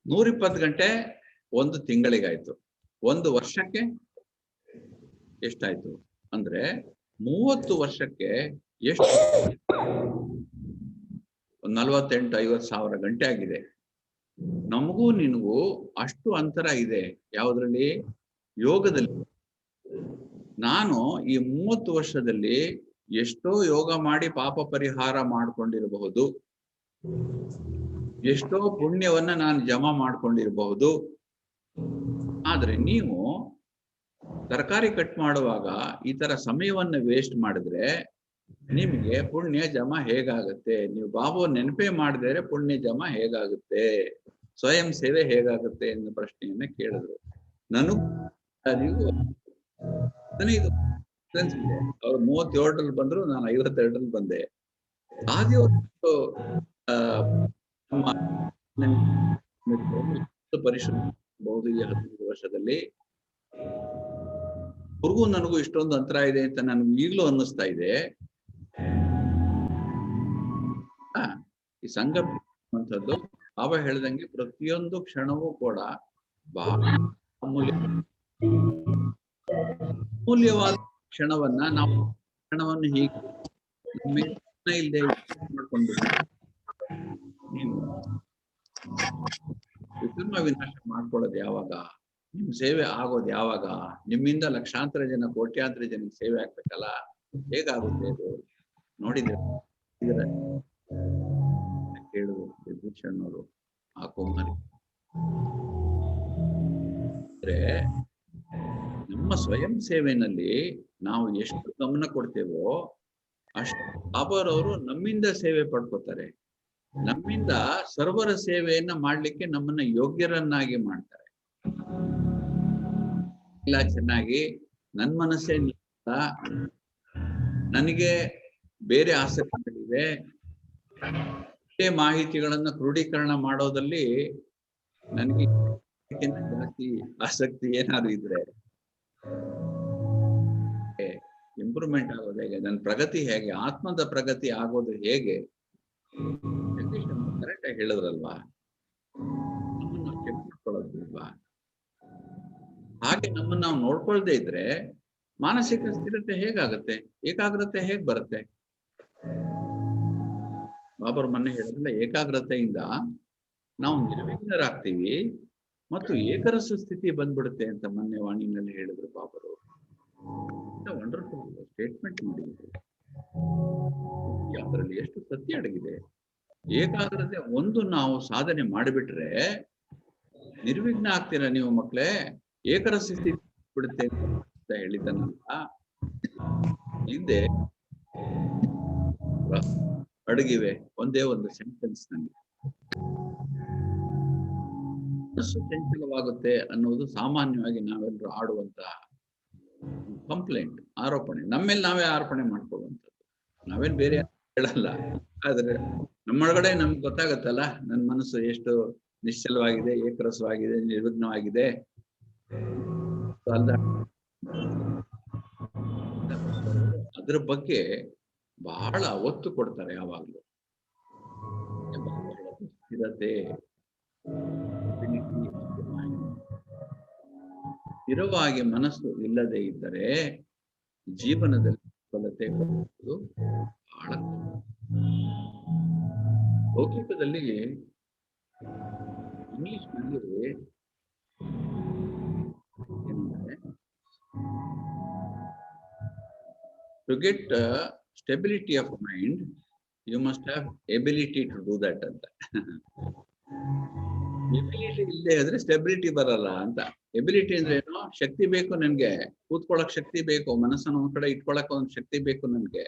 120 ಗಂಟೆ 1 ತಿಂಗಳಿಗಾಯ್ತು. 1 ವರ್ಷಕ್ಕೆ ಎಷ್ಟಾಯ್ತು ಅಂದ್ರೆ 30 ವರ್ಷಕ್ಕೆ ಎಷ್ಟು 48-50 ಸಾವಿರ ಗಂಟೆ ಆಗಿದೆ. ನಮಗೂ ನಿನಗೂ ಅಷ್ಟು ಅಂತರ ಇದೆ. ಯಾವುದ್ರಲ್ಲಿ? ಯೋಗದಲ್ಲಿ. ನಾನು ಈ 30 ವರ್ಷದಲ್ಲಿ ಎಷ್ಟೋ ಯೋಗ ಮಾಡಿ ಪಾಪ ಪರಿಹಾರ ಮಾಡ್ಕೊಂಡಿರಬಹುದು, ಎಷ್ಟೋ ಪುಣ್ಯವನ್ನ ನಾನು ಜಮಾ ಮಾಡ್ಕೊಂಡಿರಬಹುದು. ಆದ್ರೆ ನೀವು ತರಕಾರಿ ಕಟ್ ಮಾಡುವಾಗ ಈ ತರ ಸಮಯವನ್ನ ವೇಸ್ಟ್ ಮಾಡಿದ್ರೆ ನಿಮ್ಗೆ ಪುಣ್ಯ ಜಮಾ ಹೇಗಾಗುತ್ತೆ? ನೀವು ಬಾಬು ನೆನಪೇ ಮಾಡದಿದ್ರೆ ಪುಣ್ಯ ಜಮಾ ಹೇಗಾಗುತ್ತೆ? ಸ್ವಯಂ ಸೇವೆ ಹೇಗಾಗುತ್ತೆ ಎನ್ನುವ ಪ್ರಶ್ನೆಯನ್ನ ಕೇಳಿದ್ರು. ನನಗೂ 15 ಇದೆ. ಅವ್ರು 37ರಲ್ಲಿ ಬಂದ್ರು, ನಾನು 52ರಲ್ಲಿ ಬಂದೆ. ಹಾಗೆ ಪರಿಶ್ರಮ ಬಹುದು ಈ 15 ವರ್ಷದಲ್ಲಿ. ಅವ್ರಿಗೂ ನನಗೂ ಇಷ್ಟೊಂದು ಅಂತರ ಇದೆ ಅಂತ ನನಗೆ ಈಗಲೂ ಅನ್ನಿಸ್ತಾ ಇದೆ. ಈ ಸಂಘ ಅಂತದ್ದು ಬಾಬಾ ಹೇಳ್ದಂಗೆ ಪ್ರತಿಯೊಂದು ಕ್ಷಣವೂ ಕೂಡ ಬಹಳ ಅಮೂಲ್ಯವಾದ ಕ್ಷಣವನ್ನ ನಾವು ಕ್ಷಣವನ್ನು ಹೀಗೆ ಇಲ್ಲದೆ ಮಾಡ್ಕೊಂಡು ನೀವು ವಿಕರ್ಮ ವಿನಾಶ ಮಾಡ್ಕೊಳ್ಳೋದು ಯಾವಾಗ? ನಿಮ್ ಸೇವೆ ಆಗೋದು ಯಾವಾಗ? ನಿಮ್ಮಿಂದ ಲಕ್ಷಾಂತರ ಜನ ಕೋಟ್ಯಾಂತರ ಜನಕ್ಕೆ ಸೇವೆ ಆಗ್ಬೇಕಲ್ಲ, ಹೇಗಾಗುತ್ತೆ ಅದು? ನೋಡಿದ್ರೆ ಕೇಳಿದ್ರು ಜಗದೀಶಣ್ಣವರು ಆ ಕುಮಾರಿ. ಅಂದ್ರೆ ನಮ್ಮ ಸ್ವಯಂ ಸೇವೆನಲ್ಲಿ ನಾವು ಎಷ್ಟು ಗಮನ ಕೊಡ್ತೇವೋ ಅಷ್ಟು ಬಾಬಾರವರು ನಮ್ಮಿಂದ ಸೇವೆ ಪಡ್ಕೋತಾರೆ. ನಮ್ಮಿಂದ ಸರ್ವರ ಸೇವೆಯನ್ನ ಮಾಡ್ಲಿಕ್ಕೆ ನಮ್ಮನ್ನ ಯೋಗ್ಯರನ್ನಾಗಿ ಮಾಡ್ತಾರೆ. ಇಲ್ಲ ಚೆನ್ನಾಗಿ ನನ್ ಮನಸ್ಸೇ ನನಗೆ ಬೇರೆ ಆಸಕ್ತಿಗಳಿವೆ, ಮಾಹಿತಿಗಳನ್ನ ಕ್ರೋಢೀಕರಣ ಮಾಡೋದಲ್ಲಿ ನನಗೆ ಜಾಸ್ತಿ ಆಸಕ್ತಿ ಏನಾದ್ರು ಇದ್ರೆ ಇಂಪ್ರೂವ್ಮೆಂಟ್ ಆಗೋದು ಹೇಗೆ? ನನ್ನ ಪ್ರಗತಿ ಹೇಗೆ? ಆತ್ಮದ ಪ್ರಗತಿ ಆಗೋದು ಹೇಗೆ? ಕರೆಕ್ಟ್ ಆಗಿ ಹೇಳಿದ್ರಲ್ವಾ? ನಮ್ಮನ್ನ ಚೆಕ್ ಮಾಡ್ಕೊಳ್ಳೋದಿಲ್ವಾ? ಹಾಗೆ ನಮ್ಮನ್ನ ನಾವು ನೋಡ್ಕೊಳ್ದೇ ಇದ್ರೆ ಮಾನಸಿಕ ಸ್ಥಿರತೆ ಹೇಗಾಗುತ್ತೆ? ಏಕಾಗ್ರತೆ ಹೇಗ್ ಬರುತ್ತೆ? ಬಾಬರ್ ಮೊನ್ನೆ ಹೇಳಿದ್ರಲ್ಲ, ಏಕಾಗ್ರತೆಯಿಂದ ನಾವು ನಿರ್ವಿಘ್ನರಾಗ್ತೀವಿ ಮತ್ತು ಏಕರಸ ಸ್ಥಿತಿ ಬಂದ್ಬಿಡುತ್ತೆ ಅಂತ ಮೊನ್ನೆ ವಾಣಿನಲ್ಲಿ ಹೇಳಿದ್ರು ಬಾಬರು. ವಂಡರ್ಫುಲ್ ಸ್ಟೇಟ್ಮೆಂಟ್ ಮಾಡಿದ್ರು. ಅದರಲ್ಲಿ ಎಷ್ಟು ಸತ್ಯ ಅಡಗಿದೆ. ಏಕಾಗ್ರತೆ ಒಂದು ನಾವು ಸಾಧನೆ ಮಾಡಿಬಿಟ್ರೆ ನಿರ್ವಿಘ್ನ ಆಗ್ತೀರಾ ನೀವು ಮಕ್ಕಳೇ, ಏಕರಸ ಸ್ಥಿತಿ ಬಿಡುತ್ತೆ ಅಂತ ಹೇಳಿದ್ದನಲ್ಲ. ಹಿಂದೆ ಅಡಗಿವೆ ಒಂದೇ ಒಂದು ಸೆಂಟೆನ್ಸ್ ನಲ್ಲಿ. ಮನಸ್ಸು ಚಂಚಲವಾಗುತ್ತೆ ಅನ್ನೋದು ಸಾಮಾನ್ಯವಾಗಿ ನಾವೆಲ್ಲರೂ ಆಡುವಂತಹ ಕಂಪ್ಲೇಂಟ್, ಆರೋಪಣೆ. ನಮ್ಮೇಲೆ ನಾವೇ ಆರೋಪಣೆ ಮಾಡ್ಕೊಳ್ಳುವಂಥದ್ದು. ನಾವೇನ್ ಬೇರೆ ಹೇಳಲ್ಲ. ಆದ್ರೆ ನಮ್ಮೊಳಗಡೆ ನಮ್ಗೆ ಗೊತ್ತಾಗತ್ತಲ್ಲ, ನನ್ನ ಮನಸ್ಸು ಎಷ್ಟು ನಿಶ್ಚಲವಾಗಿದೆ, ಏಕರಸವಾಗಿದೆ, ನಿರ್ವಿಘ್ನವಾಗಿದೆ. ಅದ್ರ ಬಗ್ಗೆ ಬಹಳ ಒತ್ತು ಕೊಡ್ತಾರೆ ಯಾವಾಗ್ಲೂ. ಸ್ಥಿರತೆ, ಸ್ಥಿರವಾಗಿ ಮನಸ್ಸು ಇಲ್ಲದೆ ಇದ್ದರೆ ಜೀವನದಲ್ಲಿ ಸಫಲತೆ ಬರುವುದು ಬಹಳ. ಲೌಕಿಕದಲ್ಲಿ ಇಂಗ್ಲಿಷ್ ನಲ್ಲಿ ಏನಂದ್ರೆ, to get stability of mind you must have ability to do that ಅಂತ. ಎಬಿಲಿಟಿ ಇಲ್ಲದೆ ಇದ್ರೆ ಸ್ಟೆಬಿಲಿಟಿ ಬರಲ್ಲ ಅಂತ. ಎಬಿಲಿಟಿ ಅಂದ್ರೆ ಏನು? ಶಕ್ತಿ ಬೇಕು ನನ್ಗೆ, ಕೂತ್ಕೊಳ್ಳಕ್ ಶಕ್ತಿ ಬೇಕು, ಮನಸ್ಸನ್ನು ಒಂದ್ ಕಡೆ ಇಟ್ಕೊಳಕ್ ಒಂದ್ ಶಕ್ತಿ ಬೇಕು ನನ್ಗೆ.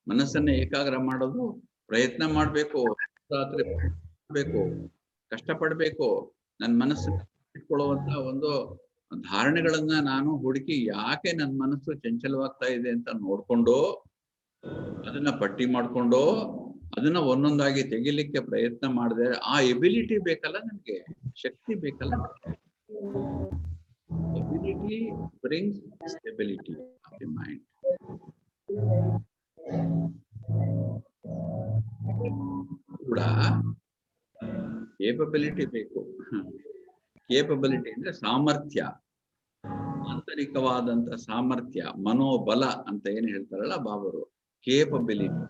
ಮನಸ್ಸನ್ನ ಏಕಾಗ್ರ ಮಾಡೋದು ಪ್ರಯತ್ನ ಮಾಡಬೇಕು, ಬೇಕು, ಕಷ್ಟಪಡ್ಬೇಕು. ನನ್ನ ಮನಸ್ಸನ್ನ ಇಟ್ಕೊಳ್ಳುವಂತ ಒಂದು ಧಾರಣೆಗಳನ್ನ ನಾನು ಹುಡುಕಿ ಯಾಕೆ ನನ್ನ ಮನಸ್ಸು ಚಂಚಲವಾಗ್ತಾ ಇದೆ ಅಂತ ನೋಡ್ಕೊಂಡು ಅದನ್ನ ಪಟ್ಟಿ ಮಾಡ್ಕೊಂಡು ಅದನ್ನ ಒಂದೊಂದಾಗಿ ತೆಗಿಲಿಕ್ಕೆ ಪ್ರಯತ್ನ ಮಾಡಿದ್ರೆ ಆ ಎಬಿಲಿಟಿ ಬೇಕಲ್ಲ, ನನ್ಗೆ ಶಕ್ತಿ ಬೇಕಲ್ಲ. Ability brings stability of the mind. ಕೂಡ ಕೇಪಬಿಲಿಟಿ ಬೇಕು. ಕೇಪಬಿಲಿಟಿ ಅಂದ್ರೆ ಸಾಮರ್ಥ್ಯ, ಆಂತರಿಕವಾದಂತ ಸಾಮರ್ಥ್ಯ, ಮನೋಬಲ ಅಂತ ಏನ್ ಹೇಳ್ತಾರಲ್ಲ ಬಾಬರು, ಕೇಪಬಿಲಿಟಿ.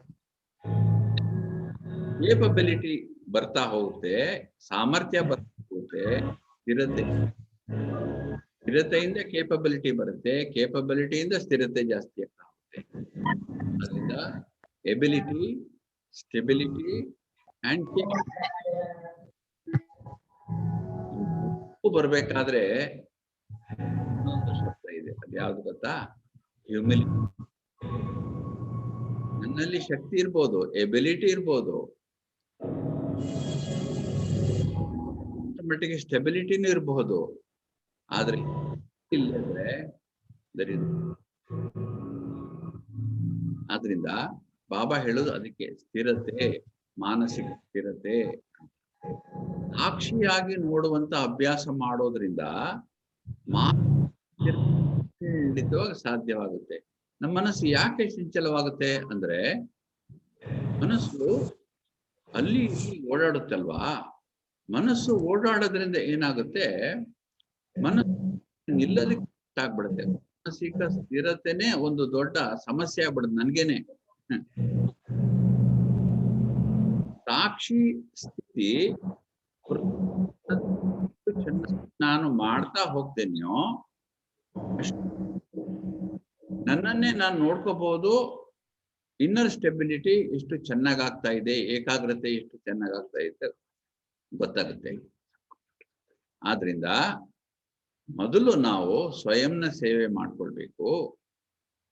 ಕೇಪಬಿಲಿಟಿ ಬರ್ತಾ ಹೋಗುತ್ತೆ, ಸಾಮರ್ಥ್ಯ ಬರ್ತಾ ಹೋಗುತ್ತೆ, ಸ್ಥಿರತೆಯಿಂದ ಕೇಪಬಿಲಿಟಿ ಬರುತ್ತೆ, ಕೇಪಬಿಲಿಟಿಯಿಂದ ಸ್ಥಿರತೆ ಜಾಸ್ತಿ ಆಗ್ತಾ ಹೋಗುತ್ತೆ. ಅದರಿಂದ ಎಬಿಲಿಟಿ, ಸ್ಟೆಬಿಲಿಟಿ ಅಂಡ್ ಬರ್ಬೇಕಾದ್ರೆ ಇನ್ನೊಂದು ಶಬ್ದ ಇದೆ, ಅದ್ಯಾವ್ದು ಗೊತ್ತಾ? ಹ್ಯೂಮಿಲಿಟಿ. ನನ್ನಲ್ಲಿ ಶಕ್ತಿ ಇರ್ಬೋದು, ಎಬಿಲಿಟಿ ಇರ್ಬೋದು, ಮಟ್ಟಿಗೆ ಸ್ಟೆಬಿಲಿಟಿನೂ ಇರಬಹುದು, ಆದ್ರೆ ಇಲ್ಲದ್ರೆ ಆದ್ರಿಂದ ಬಾಬಾ ಹೇಳೋದು ಅದಕ್ಕೆ ಸ್ಥಿರತೆ, ಮಾನಸಿಕ ಸ್ಥಿರತೆ. ಸಾಕ್ಷಿಯಾಗಿ ನೋಡುವಂತ ಅಭ್ಯಾಸ ಮಾಡೋದ್ರಿಂದ ಖಂಡಿತವಾಗಿ ಸಾಧ್ಯವಾಗುತ್ತೆ. ನಮ್ಮ ಮನಸ್ಸು ಯಾಕೆ ಚಂಚಲವಾಗುತ್ತೆ ಅಂದ್ರೆ ಮನಸ್ಸು ಅಲ್ಲಿ ಓಡಾಡುತ್ತಲ್ವಾ, ಮನಸ್ಸು ಓಡಾಡೋದ್ರಿಂದ ಏನಾಗುತ್ತೆ, ಮನಸ್ಸು ನಿಲ್ಲದಕ್ಕೆ ಆಗ್ಬಿಡುತ್ತೆ. ಮಾನಸಿಕ ಸ್ಥಿರತೆನೆ ಒಂದು ದೊಡ್ಡ ಸಮಸ್ಯೆ ಆಗ್ಬಿಡುತ್ತೆ ನನ್ಗೇನೆ. ಸಾಕ್ಷಿ ಸ್ಥಿತಿ ನಾನು ಮಾಡ್ತಾ ಹೋಗ್ತೇನೆಯೋ ನನ್ನನ್ನೇ ನಾನು ನೋಡ್ಕೋಬಹುದು. ಇನ್ನರ್ ಸ್ಟೆಬಿಲಿಟಿ ಎಷ್ಟು ಚೆನ್ನಾಗಾಗ್ತಾ ಇದೆ, ಏಕಾಗ್ರತೆ ಎಷ್ಟು ಚೆನ್ನಾಗಾಗ್ತಾ ಇದೆ ಗೊತ್ತಾಗುತ್ತೆ. ಆದ್ರಿಂದ ಮೊದಲು ನಾವು ಸ್ವಯಂನ ಸೇವೆ ಮಾಡ್ಕೊಳ್ಬೇಕು,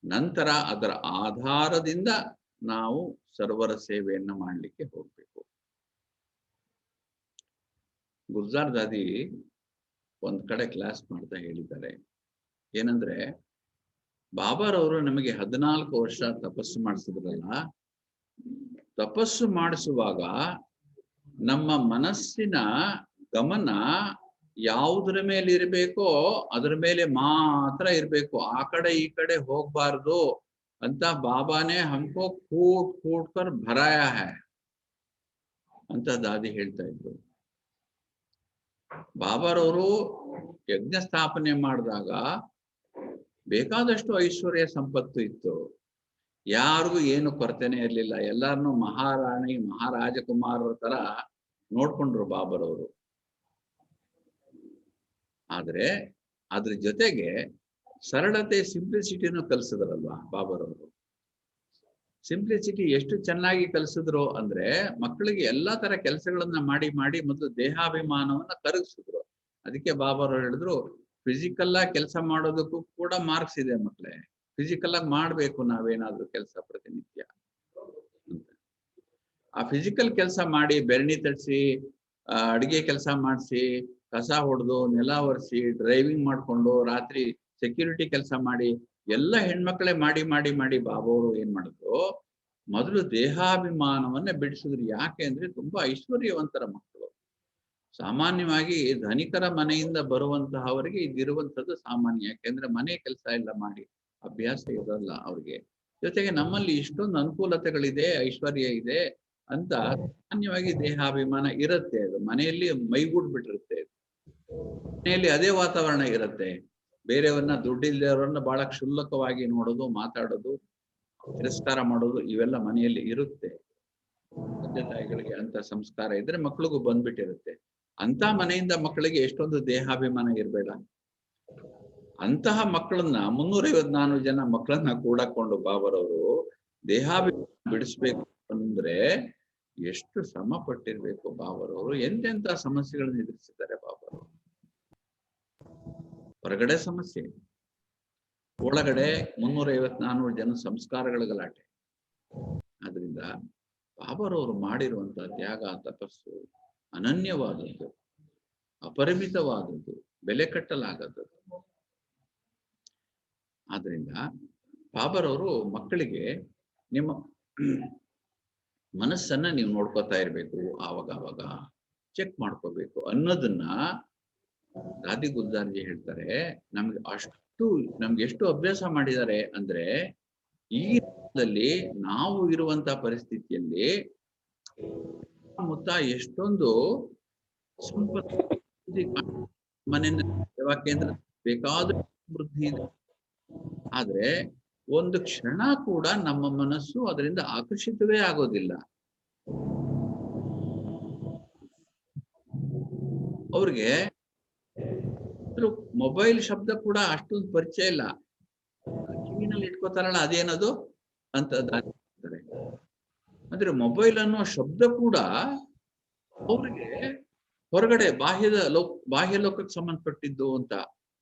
ನಂತರ ಅದರ ಆಧಾರದಿಂದ ನಾವು ಸರ್ವರ ಸೇವೆಯನ್ನ ಮಾಡಲಿಕ್ಕೆ ಹೋಗ್ಬೇಕು. ಗುಲ್ಜಾರ್ ದಾದಿ ಒಂದ್ ಕಡೆ ಕ್ಲಾಸ್ ಮಾಡ್ತಾ ಹೇಳಿದ್ದಾರೆ, ಏನಂದ್ರೆ ಬಾಬಾರವರು ನಮಗೆ 14 ವರ್ಷ ತಪಸ್ಸು ಮಾಡಿಸಿದ್ರಲ್ಲ, ತಪಸ್ಸು ಮಾಡಿಸುವಾಗ ನಮ್ಮ ಮನಸ್ಸಿನ ಗಮನ ಯಾವುದರ ಮೇಲೆ ಇರಬೇಕೋ ಅದರ ಮೇಲೆ ಮಾತ್ರ ಇರಬೇಕು, ಆ ಕಡೆ ಈ ಕಡೆ ಹೋಗ್ಬಾರ್ದು ಅಂತ ಬಾಬಾನೇ ಹಮ್ಕೋ ಕೂಟ್ ಕೂಟ್ ಕರ್ ಭರಾಯ ಹೈ ಅಂತ ದಾದಿ ಹೇಳ್ತಾ ಇದ್ರು. ಬಾಬಾರವರು ಯಜ್ಞ ಸ್ಥಾಪನೆ ಮಾಡಿದಾಗ ಬೇಕಾದಷ್ಟು ಐಶ್ವರ್ಯ ಸಂಪತ್ತು ಇತ್ತು, ಯಾರಿಗೂ ಏನು ಕೊರತೆನೆ ಇರಲಿಲ್ಲ, ಎಲ್ಲಾರನ್ನು ಮಹಾರಾಣಿ ಮಹಾರಾಜಕುಮಾರರ ತರ ನೋಡ್ಕೊಂಡ್ರು ಬಾಬಾರವರು. ಆದ್ರೆ ಅದ್ರ ಜೊತೆಗೆ ಸರಳತೆ, ಸಿಂಪ್ಲಿಸಿಟಿನೂ ಕಲಿಸಿದ್ರಲ್ವಾ ಬಾಬಾರವರು. ಸಿಂಪ್ಲಿಸಿಟಿ ಎಷ್ಟು ಚೆನ್ನಾಗಿ ಕಲಿಸಿದ್ರು ಅಂದ್ರೆ ಮಕ್ಕಳಿಗೆ ಎಲ್ಲಾ ತರ ಕೆಲಸಗಳನ್ನ ಮಾಡಿ ಮಾಡಿ ಮೊದಲು ದೇಹಾಭಿಮಾನವನ್ನ ಕರಗಿಸಿದ್ರು. ಅದಕ್ಕೆ ಬಾಬಾರವರು ಹೇಳಿದ್ರು, ಫಿಸಿಕಲ್ ಆಗಿ ಕೆಲಸ ಮಾಡೋದಕ್ಕೂ ಕೂಡ ಮಾರ್ಕ್ಸ್ ಇದೆ ಮಕ್ಕಳೇ, ಫಿಸಿಕಲ್ ಆಗಿ ಮಾಡ್ಬೇಕು ನಾವೇನಾದ್ರೂ ಕೆಲಸ ಪ್ರತಿನಿತ್ಯ. ಆ ಫಿಸಿಕಲ್ ಕೆಲಸ ಮಾಡಿ, ಬೆರಣಿ ತರಿಸಿ, ಅಡಿಗೆ ಕೆಲಸ ಮಾಡಿಸಿ, ಕಸ ಹೊಡೆದು, ನೆಲ ಒರೆಸಿ, ಡ್ರೈವಿಂಗ್ ಮಾಡ್ಕೊಂಡು, ರಾತ್ರಿ ಸೆಕ್ಯೂರಿಟಿ ಕೆಲಸ ಮಾಡಿ, ಎಲ್ಲ ಹೆಣ್ಮಕ್ಳೇ ಮಾಡಿ ಮಾಡಿ ಮಾಡಿ ಬಾಬಾವರು ಏನ್ ಮಾಡಿದ್ರು, ಮೊದಲು ದೇಹಾಭಿಮಾನವನ್ನ ಬಿಡಿಸಿದ್ರು. ಯಾಕೆ ಅಂದ್ರೆ ತುಂಬಾ ಐಶ್ವರ್ಯವಂತರ ಮಕ್ಕಳು. ಸಾಮಾನ್ಯವಾಗಿ ಧನಿಕರ ಮನೆಯಿಂದ ಬರುವಂತಹವರಿಗೆ ಇದಿರುವಂತದ್ದು ಸಾಮಾನ್ಯ, ಯಾಕೆಂದ್ರೆ ಮನೆ ಕೆಲಸ ಎಲ್ಲ ಮಾಡಿ ಅಭ್ಯಾಸ ಇರಲ್ಲ ಅವ್ರಿಗೆ. ಜೊತೆಗೆ ನಮ್ಮಲ್ಲಿ ಇಷ್ಟೊಂದು ಅನುಕೂಲತೆಗಳಿದೆ, ಐಶ್ವರ್ಯ ಇದೆ ಅಂತ ಸಾಮಾನ್ಯವಾಗಿ ದೇಹಾಭಿಮಾನ ಇರುತ್ತೆ. ಅದು ಮನೆಯಲ್ಲಿ ಮೈಗೂಡ್ಬಿಟ್ಟಿರುತ್ತೆ, ಮನೆಯಲ್ಲಿ ಅದೇ ವಾತಾವರಣ ಇರುತ್ತೆ. ಬೇರೆಯವ್ರನ್ನ, ದುಡ್ಡಿಲ್ಲದವರನ್ನ ಬಹಳ ಕ್ಷುಲ್ಲಕವಾಗಿ ನೋಡೋದು, ಮಾತಾಡೋದು, ತಿರಸ್ಕಾರ ಮಾಡೋದು ಇವೆಲ್ಲ ಮನೆಯಲ್ಲಿ ಇರುತ್ತೆ. ತಂದೆ ತಾಯಿಗಳಿಗೆ ಅಂತ ಸಂಸ್ಕಾರ ಇದ್ರೆ ಮಕ್ಳಿಗೂ ಬಂದ್ಬಿಟ್ಟಿರುತ್ತೆ. ಅಂತ ಮನೆಯಿಂದ ಮಕ್ಕಳಿಗೆ ಎಷ್ಟೊಂದು ದೇಹಾಭಿಮಾನ ಇರಬೇಡ. ಅಂತಹ ಮಕ್ಕಳನ್ನ 354 ಜನ ಮಕ್ಕಳನ್ನ ಕೂಡಕೊಂಡು ಬಾಬಾರವರು ದೇಹಾಭಿಮಾನ ಬಿಡಿಸ್ಬೇಕು ಅಂದ್ರೆ ಎಷ್ಟು ಶ್ರಮ ಪಟ್ಟಿರ್ಬೇಕು ಬಾಬಾರವರು. ಎಂತೆಂತ ಸಮಸ್ಯೆಗಳನ್ನ ಎದುರಿಸಿದ್ದಾರೆ ಬಾಬಾರವರು. ಹೊರಗಡೆ ಸಮಸ್ಯೆ, ಒಳಗಡೆ 354 ಜನ ಸಂಸ್ಕಾರಗಳ ಗಲಾಟೆ. ಆದ್ರಿಂದ ಬಾಬರವರು ಮಾಡಿರುವಂತಹ ತ್ಯಾಗ ತಪಸ್ಸು ಅನನ್ಯವಾದದ್ದು, ಅಪರಿಮಿತವಾದದ್ದು, ಬೆಲೆ ಕಟ್ಟಲಾಗದ್ದು. ಆದ್ರಿಂದ ಬಾಬರವರು ಮಕ್ಕಳಿಗೆ ನಿಮ್ಮ ಮನಸ್ಸನ್ನ ನೀವು ನೋಡ್ಕೋತಾ ಇರ್ಬೇಕು, ಆವಾಗ ಚೆಕ್ ಮಾಡ್ಕೋಬೇಕು ಅನ್ನೋದನ್ನ ದಾದಿ ಗುಲ್ಜಾರ್ಜಿ ಹೇಳ್ತಾರೆ. ನಮ್ಗೆ ಎಷ್ಟು ಅಭ್ಯಾಸ ಮಾಡಿದ್ದಾರೆ ಅಂದ್ರೆ, ಈ ದಲ್ಲಿ ನಾವು ಇರುವಂತ ಪರಿಸ್ಥಿತಿಯಲ್ಲಿ ಸುತ್ತಮುತ್ತ ಎಷ್ಟೊಂದು ಸಂಪತ್ತು ಮನೆಯ ಸೇವಾ ಕೇಂದ್ರ ಬೇಕಾದ ಸಮೃದ್ಧಿ ಇದೆ. ಆದ್ರೆ ಒಂದು ಕ್ಷಣ ಕೂಡ ನಮ್ಮ ಮನಸ್ಸು ಅದರಿಂದ ಆಕರ್ಷಿತವೇ ಆಗೋದಿಲ್ಲ. ಅವ್ರಿಗೆ ಮೊಬೈಲ್ ಶಬ್ದ ಕೂಡ ಅಷ್ಟೊಂದು ಪರಿಚಯ ಇಲ್ಲ. ಕಿವಿನಲ್ಲಿ ಇಟ್ಕೋತಾರಲ್ಲ ಅದೇನದು ಅಂತ ದಾರಿ. ಅಂದ್ರೆ ಮೊಬೈಲ್ ಅನ್ನೋ ಶಬ್ದ ಕೂಡ ಅವ್ರಿಗೆ ಹೊರಗಡೆ ಬಾಹ್ಯ ಲೋಕಕ್ಕೆ ಸಂಬಂಧಪಟ್ಟಿದ್ದು ಅಂತ.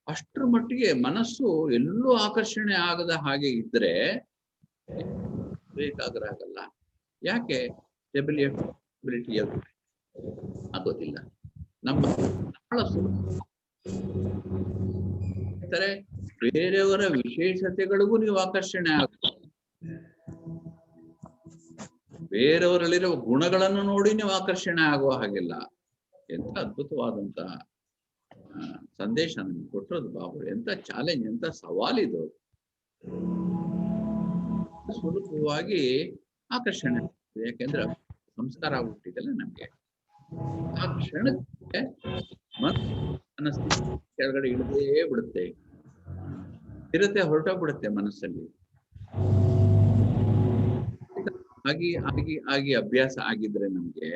ಅಷ್ಟರ ಮಟ್ಟಿಗೆ ಮನಸ್ಸು ಎಲ್ಲೂ ಆಕರ್ಷಣೆ ಆಗದ ಹಾಗೆ ಇದ್ರೆ ಬೇಕಾದ್ರೆ ಆಗಲ್ಲ. ಯಾಕೆ ಸ್ಟೆಬಿಲಿಟಿ ಆಗೋದಿಲ್ಲ. ನಮ್ಮ ಬೇರೆಯವರ ವಿಶೇಷತೆಗಳಿಗೂ ನೀವು ಆಕರ್ಷಣೆ ಆಗುತ್ತೆ. ಬೇರೆಯವರಲ್ಲಿರುವ ಗುಣಗಳನ್ನು ನೋಡಿ ನೀವು ಆಕರ್ಷಣೆ ಆಗುವ ಹಾಗಿಲ್ಲ. ಎಂತ ಅದ್ಭುತವಾದಂತ ಸಂದೇಶ ನಮ್ಗೆ ಕೊಟ್ಟರು ಬಾಬರು. ಎಂತ ಚಾಲೆಂಜ್, ಎಂತ ಸವಾಲಿದು. ಸುಲಭವಾಗಿ ಆಕರ್ಷಣೆ ಆಗ್ತದೆ, ಯಾಕೆಂದ್ರೆ ಸಂಸ್ಕಾರ ಆಗ್ಬಿಟ್ಟಿದೆಲ್ಲ ನಮ್ಗೆ. ಆ ಕ್ಷಣಕ್ಕೆ ಮನಸ್ಸು ಕೆಳಗಡೆ ಇಳಿದೇ ಬಿಡುತ್ತೆ, ಸ್ಥಿರತೆ ಹೊರಟೋಗ್ಬಿಡುತ್ತೆ ಮನಸ್ಸಲ್ಲಿ. ಆಗಿ ಅಭ್ಯಾಸ ಆಗಿದ್ರೆ ನಮ್ಗೆ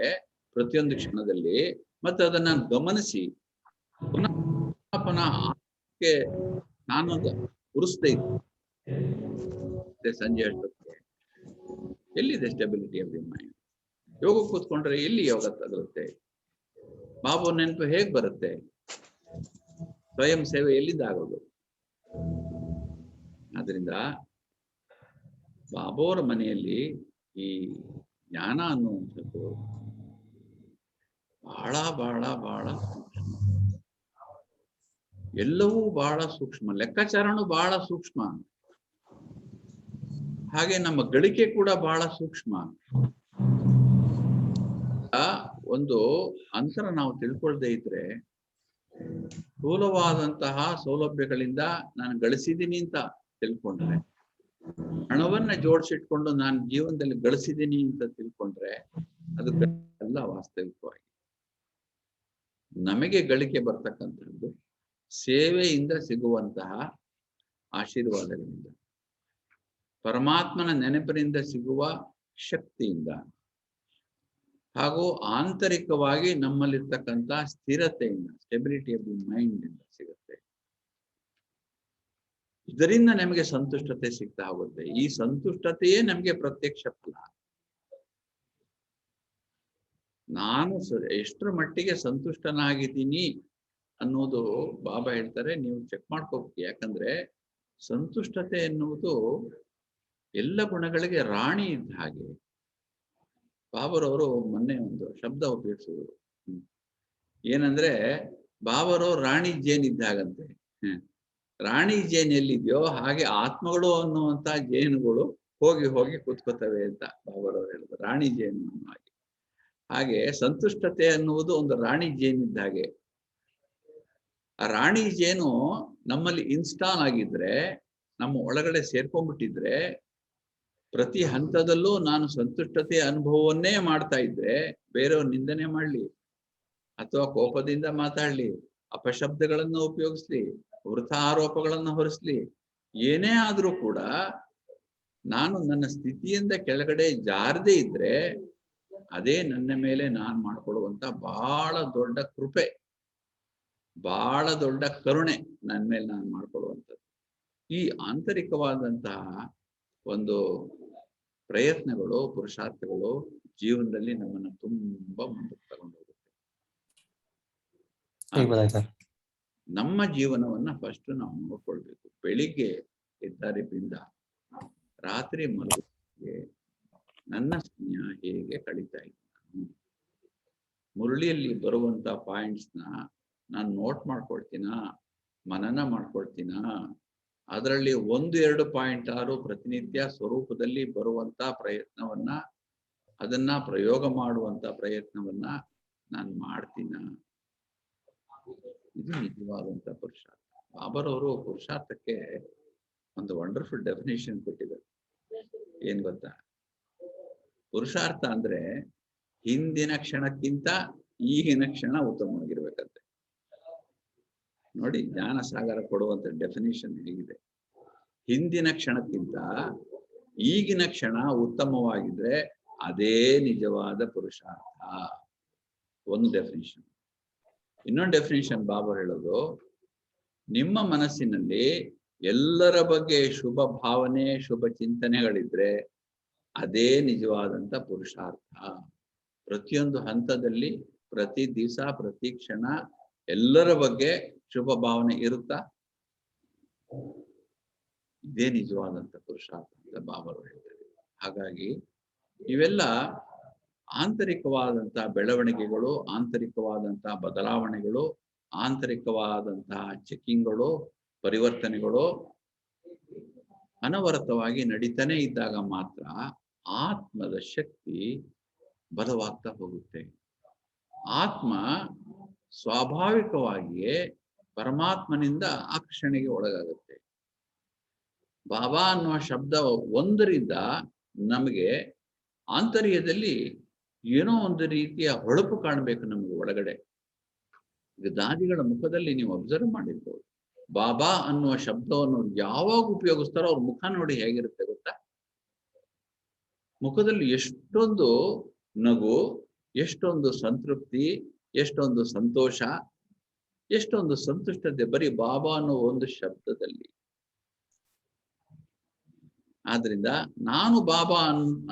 ಪ್ರತಿಯೊಂದು ಕ್ಷಣದಲ್ಲಿ ಮತ್ತೆ ಅದನ್ನ ಗಮನಿಸಿ ಪುನಃ ನಾನು ಉರಿಸ್ತಾ ಇದ್ದೆ. ಸಂಜೆ ಅಷ್ಟೊತ್ತಿಗೆ ಎಲ್ಲಿದೆ ಸ್ಟೆಬಿಲಿಟಿ ಆಫ್ ದಿ ಮೈಂಡ್? ಯೋಗ ಕೂತ್ಕೊಂಡ್ರೆ ಎಲ್ಲಿ ಯೋಗ ತಗಲುತ್ತೆ? ಬಾಬು ನೆನಪು ಹೇಗ್ ಬರುತ್ತೆ? ಸ್ವಯಂ ಸೇವೆ ಎಲ್ಲಿಂದ ಆಗೋದು? ಆದ್ರಿಂದ ಬಾಬೋರ ಮನೆಯಲ್ಲಿ ಈ ಜ್ಞಾನ ಅನ್ನುವಂಥದ್ದು ಬಹಳ ಬಹಳ ಬಹಳ ಸೂಕ್ಷ್ಮ. ಎಲ್ಲವೂ ಬಹಳ ಸೂಕ್ಷ್ಮ, ಲೆಕ್ಕಾಚಾರನು ಬಹಳ ಸೂಕ್ಷ್ಮ, ಹಾಗೆ ನಮ್ಮ ಗಳಿಕೆ ಕೂಡ ಬಹಳ ಸೂಕ್ಷ್ಮ. ಒಂದು ಅಂತರ ನಾವು ತಿಳ್ಕೊಳ್ದೇ ಇದ್ರೆ, ಸ್ಥೂಲವಾದಂತಹ ಸೌಲಭ್ಯಗಳಿಂದ ನಾನು ಗಳಿಸಿದ್ದೀನಿ ಅಂತ ತಿಳ್ಕೊಂಡ್ರೆ, ಹಣವನ್ನ ಜೋಡಿಸಿಟ್ಕೊಂಡು ನಾನು ಜೀವನದಲ್ಲಿ ಗಳಿಸಿದ್ದೀನಿ ಅಂತ ತಿಳ್ಕೊಂಡ್ರೆ ಅದು ಎಲ್ಲ ವಾಸ್ತವಿಕವಾಗಿ. ನಮಗೆ ಗಳಿಕೆ ಬರ್ತಕ್ಕಂಥದ್ದು ಸೇವೆಯಿಂದ ಸಿಗುವಂತಹ ಆಶೀರ್ವಾದಗಳಿಂದ, ಪರಮಾತ್ಮನ ನೆನಪಿನಿಂದ ಸಿಗುವ ಶಕ್ತಿಯಿಂದ, ಹಾಗೂ ಆಂತರಿಕವಾಗಿ ನಮ್ಮಲ್ಲಿರ್ತಕ್ಕಂಥ ಸ್ಥಿರತೆಯಿಂದ, ಸ್ಟೆಬಿಲಿಟಿ ಆಫ್ ದಿ ಮೈಂಡ್ ಇಂದ ಸಿಗುತ್ತೆ. ಇದರಿಂದ ನಮಗೆ ಸಂತುಷ್ಟತೆ ಸಿಗ್ತಾ ಹೋಗುತ್ತೆ. ಈ ಸಂತುಷ್ಟತೆಯೇ ನಮಗೆ ಪ್ರತ್ಯಕ್ಷ ಫಲ. ನಾನು ಎಷ್ಟರ ಮಟ್ಟಿಗೆ ಸಂತುಷ್ಟನಾಗಿದ್ದೀನಿ ಅನ್ನೋದು ಬಾಬಾ ಹೇಳ್ತಾರೆ, ನೀವು ಚೆಕ್ ಮಾಡ್ಕೋಬೇಕು. ಯಾಕಂದ್ರೆ ಸಂತುಷ್ಟತೆ ಎನ್ನುವುದು ಎಲ್ಲ ಗುಣಗಳಿಗೆ ರಾಣಿ ಇದ್ದ ಹಾಗೆ. ಬಾಬರವರು ಮೊನ್ನೆ ಒಂದು ಶಬ್ದ ಉಪಯೋಗಿಸಿದ್ರು. ಏನಂದ್ರೆ ಬಾಬರವರು ರಾಣಿ ಜೇನ್ ಇದ್ದಾಗಂತೆ. ರಾಣಿ ಜೇನ್ ಎಲ್ಲಿದೆಯೋ ಹಾಗೆ ಆತ್ಮಗಳು ಅನ್ನುವಂತ ಜೇನುಗಳು ಹೋಗಿ ಹೋಗಿ ಕೂತ್ಕೋತವೆ ಅಂತ ಬಾಬರವರು ಹೇಳಿದ್ರು. ರಾಣಿ ಜೇನು ಹಾಗೆ. ಹಾಗೆ ಸಂತುಷ್ಟತೆ ಅನ್ನುವುದು ಒಂದು ರಾಣಿ ಜೇನ್ ಇದ್ದ ಹಾಗೆ. ಆ ರಾಣಿ ಜೇನು ನಮ್ಮಲ್ಲಿ ಇನ್ಸ್ಟಾಲ್ ಆಗಿದ್ರೆ, ನಮ್ಮ ಒಳಗಡೆ ಸೇರ್ಕೊಂಡ್ಬಿಟ್ಟಿದ್ರೆ, ಪ್ರತಿ ಹಂತದಲ್ಲೂ ನಾನು ಸಂತುಷ್ಟತೆಯ ಅನುಭವವನ್ನೇ ಮಾಡ್ತಾ ಇದ್ರೆ, ಬೇರೆಯವ್ರ ನಿಂದನೆ ಮಾಡ್ಲಿ ಅಥವಾ ಕೋಪದಿಂದ ಮಾತಾಡ್ಲಿ, ಅಪಶಬ್ದಗಳನ್ನು ಉಪಯೋಗಿಸ್ಲಿ, ವೃಥ ಆರೋಪಗಳನ್ನು ಹೊರಿಸ್ಲಿ, ಏನೇ ಆದ್ರೂ ಕೂಡ ನಾನು ನನ್ನ ಸ್ಥಿತಿಯಿಂದ ಕೆಳಗಡೆ ಜಾರದೇ ಇದ್ರೆ ಅದೇ ನನ್ನ ಮೇಲೆ ನಾನು ಮಾಡ್ಕೊಳ್ಳುವಂತ ಬಹಳ ದೊಡ್ಡ ಕೃಪೆ, ಬಹಳ ದೊಡ್ಡ ಕರುಣೆ ನನ್ನ ಮೇಲೆ ನಾನು ಮಾಡ್ಕೊಳ್ಳುವಂಥದ್ದು. ಈ ಆಂತರಿಕವಾದಂತಹ ಒಂದು ಪ್ರಯತ್ನಗಳು, ಪುರುಷಾರ್ಥಗಳು ಜೀವನದಲ್ಲಿ ನಮ್ಮನ್ನು ತುಂಬಾ ಮುಂದಕ್ಕೆ ತಗೊಂಡು ಹೋಗುತ್ತೆ. ನಮ್ಮ ಜೀವನವನ್ನ ಫಸ್ಟ್ ನಾವು ನೋಡ್ಕೊಳ್ಬೇಕು. ಬೆಳಿಗ್ಗೆ ಎದ್ದಾರಿಪಿಂದ ರಾತ್ರಿ ಮಲಗುವಿಗೆ ನನ್ನ ಸಮಯ ಹೇಗೆ ಕಳೀತಾ ಇದ್ದೀನಿ, ಮುರಳಿಯಲ್ಲಿ ಬರುವಂತ ಪಾಯಿಂಟ್ಸ್ನ ನಾನು ನೋಟ್ ಮಾಡ್ಕೊಳ್ತೀನ, ಮನನ ಮಾಡ್ಕೊಳ್ತೀನ, ಅದರಲ್ಲಿ 1-2 ಪಾಯಿಂಟ್ ಆರು ಪ್ರತಿನಿತ್ಯ ಸ್ವರೂಪದಲ್ಲಿ ಬರುವಂತ ಪ್ರಯತ್ನವನ್ನ, ಅದನ್ನ ಪ್ರಯೋಗ ಮಾಡುವಂತ ಪ್ರಯತ್ನವನ್ನ ನಾನು ಮಾಡ್ತೀನ. ಇದು ನಿಜವಾದಂತ ಪುರುಷಾರ್ಥ. ಬಾಬರವರು ಪುರುಷಾರ್ಥಕ್ಕೆ ಒಂದು ವಂಡರ್ಫುಲ್ ಡೆಫಿನೇಷನ್ ಕೊಟ್ಟಿದ್ದಾರೆ. ಏನ್ ಗೊತ್ತಾ? ಪುರುಷಾರ್ಥ ಅಂದ್ರೆ ಹಿಂದಿನ ಕ್ಷಣಕ್ಕಿಂತ ಈಗಿನ ಕ್ಷಣ ಉತ್ತಮವಾಗಿರ್ಬೇಕಂತೆ. ನೋಡಿ, ಜ್ಞಾನ ಸಾಗರ ಕೊಡುವಂತ ಡೆಫಿನೇಷನ್ ಹೇಗಿದೆ. ಹಿಂದಿನ ಕ್ಷಣಕ್ಕಿಂತ ಈಗಿನ ಕ್ಷಣ ಉತ್ತಮವಾಗಿದ್ರೆ ಅದೇ ನಿಜವಾದ ಪುರುಷಾರ್ಥ. ಒಂದು ಡೆಫಿನೇಷನ್. ಇನ್ನೊಂದು ಡೆಫಿನೇಷನ್ ಬಾಬಾ ಹೇಳೋದು, ನಿಮ್ಮ ಮನಸ್ಸಿನಲ್ಲಿ ಎಲ್ಲರ ಬಗ್ಗೆ ಶುಭ ಭಾವನೆ, ಶುಭ ಚಿಂತನೆಗಳಿದ್ರೆ ಅದೇ ನಿಜವಾದಂತ ಪುರುಷಾರ್ಥ. ಪ್ರತಿಯೊಂದು ಹಂತದಲ್ಲಿ, ಪ್ರತಿ ದಿವಸ, ಪ್ರತಿ ಕ್ಷಣ ಎಲ್ಲರ ಬಗ್ಗೆ ಶುಭ ಭಾವನೆ ಇರುತ್ತಾ? ಇದೇ ನಿಜವಾದಂತ ಪುರುಷಾರ್ಥ ಅಂತ ಬಾಬರು ಹೇಳ್ತಾರೆ. ಹಾಗಾಗಿ ಇವೆಲ್ಲ ಆಂತರಿಕವಾದಂತಹ ಬೆಳವಣಿಗೆಗಳು, ಆಂತರಿಕವಾದಂತಹ ಬದಲಾವಣೆಗಳು, ಆಂತರಿಕವಾದಂತಹ ಚೆಕ್ಕಿಂಗ್ಗಳು, ಪರಿವರ್ತನೆಗಳು ಅನವರತವಾಗಿ ನಡೀತಾನೆ ಇದ್ದಾಗ ಮಾತ್ರ ಆತ್ಮದ ಶಕ್ತಿ ಬಲವಾಗ್ತಾ ಹೋಗುತ್ತೆ. ಆತ್ಮ ಸ್ವಾಭಾವಿಕವಾಗಿಯೇ ಪರಮಾತ್ಮನಿಂದ ಆಕರ್ಷಣೆಗೆ ಒಳಗಾಗುತ್ತೆ. ಬಾಬಾ ಅನ್ನುವ ಶಬ್ದ ಒಂದರಿಂದ ನಮಗೆ ಆಂತರ್ಯದಲ್ಲಿ ಏನೋ ಒಂದು ರೀತಿಯ ಹೊಳಪು ಕಾಣಬೇಕು ನಮಗೆ ಒಳಗಡೆ. ಈಗ ದಾದಿಗಳ ಮುಖದಲ್ಲಿ ನೀವು ಅಬ್ಸರ್ವ್ ಮಾಡಿರ್ಬೋದು, ಬಾಬಾ ಅನ್ನುವ ಶಬ್ದವನ್ನು ಯಾವಾಗ ಉಪಯೋಗಿಸ್ತಾರೋ ಅವ್ರ ಮುಖ ನೋಡಿ ಹೇಗಿರುತ್ತೆ ಗೊತ್ತಾ? ಮುಖದಲ್ಲಿ ಎಷ್ಟೊಂದು ನಗು, ಎಷ್ಟೊಂದು ಸಂತೃಪ್ತಿ, ಎಷ್ಟೊಂದು ಸಂತೋಷ, ಎಷ್ಟೊಂದು ಸಂತುಷ್ಟತೆ ಬರೀ ಬಾಬಾ ಅನ್ನೋ ಒಂದು ಶಬ್ದದಲ್ಲಿ. ಆದ್ರಿಂದ ನಾನು ಬಾಬಾ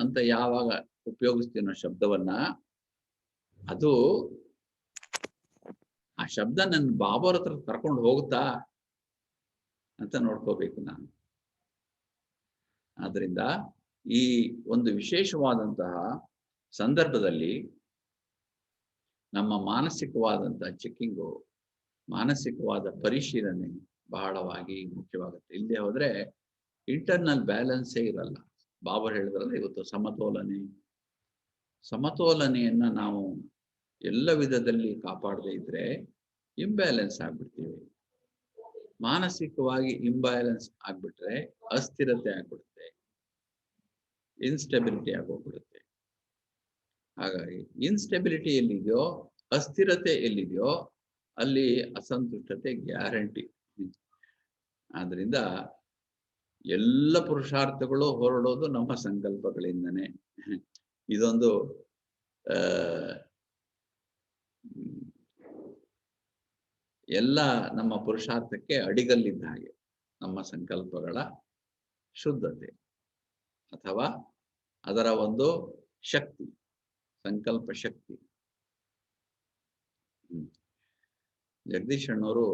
ಅಂತ ಯಾವಾಗ ಉಪಯೋಗಿಸ್ತೀನೋ ಶಬ್ದವನ್ನ, ಅದು ಆ ಶಬ್ದ ನನ್ನ ಬಾಬಾರ ಹತ್ರ ಕರ್ಕೊಂಡು ಹೋಗುತ್ತಾ ಅಂತ ನೋಡ್ಕೋಬೇಕು ನಾನು. ಆದ್ರಿಂದ ಈ ಒಂದು ವಿಶೇಷವಾದಂತಹ ಸಂದರ್ಭದಲ್ಲಿ ನಮ್ಮ ಮಾನಸಿಕವಾದಂತಹ ಚೆಕ್ಕಿಂಗು, ಮಾನಸಿಕವಾದ ಪರಿಶೀಲನೆ ಬಹಳವಾಗಿ ಮುಖ್ಯವಾಗುತ್ತೆ. ಇಲ್ಲದೆ ಹೋದ್ರೆ ಇಂಟರ್ನಲ್ ಬ್ಯಾಲೆನ್ಸೇ ಇರಲ್ಲ. ಬಾಬಾ ಹೇಳಿದ್ರಲ್ಲ ಇವತ್ತು ಸಮತೋಲನೆಯನ್ನ ನಾವು ಎಲ್ಲ ವಿಧದಲ್ಲಿ ಕಾಪಾಡದೇ ಇದ್ರೆ ಇಂಬ್ಯಾಲೆನ್ಸ್ ಆಗ್ಬಿಡ್ತೀವಿ. ಮಾನಸಿಕವಾಗಿ ಇಂಬ್ಯಾಲೆನ್ಸ್ ಆಗ್ಬಿಟ್ರೆ ಅಸ್ಥಿರತೆ ಆಗ್ಬಿಡುತ್ತೆ, ಇನ್ಸ್ಟೆಬಿಲಿಟಿ ಆಗೋಗ್ಬಿಡುತ್ತೆ. ಹಾಗಾಗಿ ಇನ್ಸ್ಟೆಬಿಲಿಟಿ ಎಲ್ಲಿದೆಯೋ, ಅಸ್ಥಿರತೆ ಎಲ್ಲಿದೆಯೋ ಅಲ್ಲಿ ಅಸಂತುಷ್ಟತೆ ಗ್ಯಾರಂಟಿ. ಆದ್ರಿಂದ ಎಲ್ಲ ಪುರುಷಾರ್ಥಗಳು ಹೊರಡೋದು ನಮ್ಮ ಸಂಕಲ್ಪಗಳಿಂದನೇ. ಇದೊಂದು ಎಲ್ಲ ನಮ್ಮ ಪುರುಷಾರ್ಥಕ್ಕೆ ಅಡಿಗಲ್ಲಿದ್ದ ಹಾಗೆ ನಮ್ಮ ಸಂಕಲ್ಪಗಳ ಶುದ್ಧತೆ ಅಥವಾ ಅದರ ಒಂದು ಶಕ್ತಿ, ಸಂಕಲ್ಪ ಶಕ್ತಿ. ಜಗದೀಶ್ ಅಣ್ಣವರು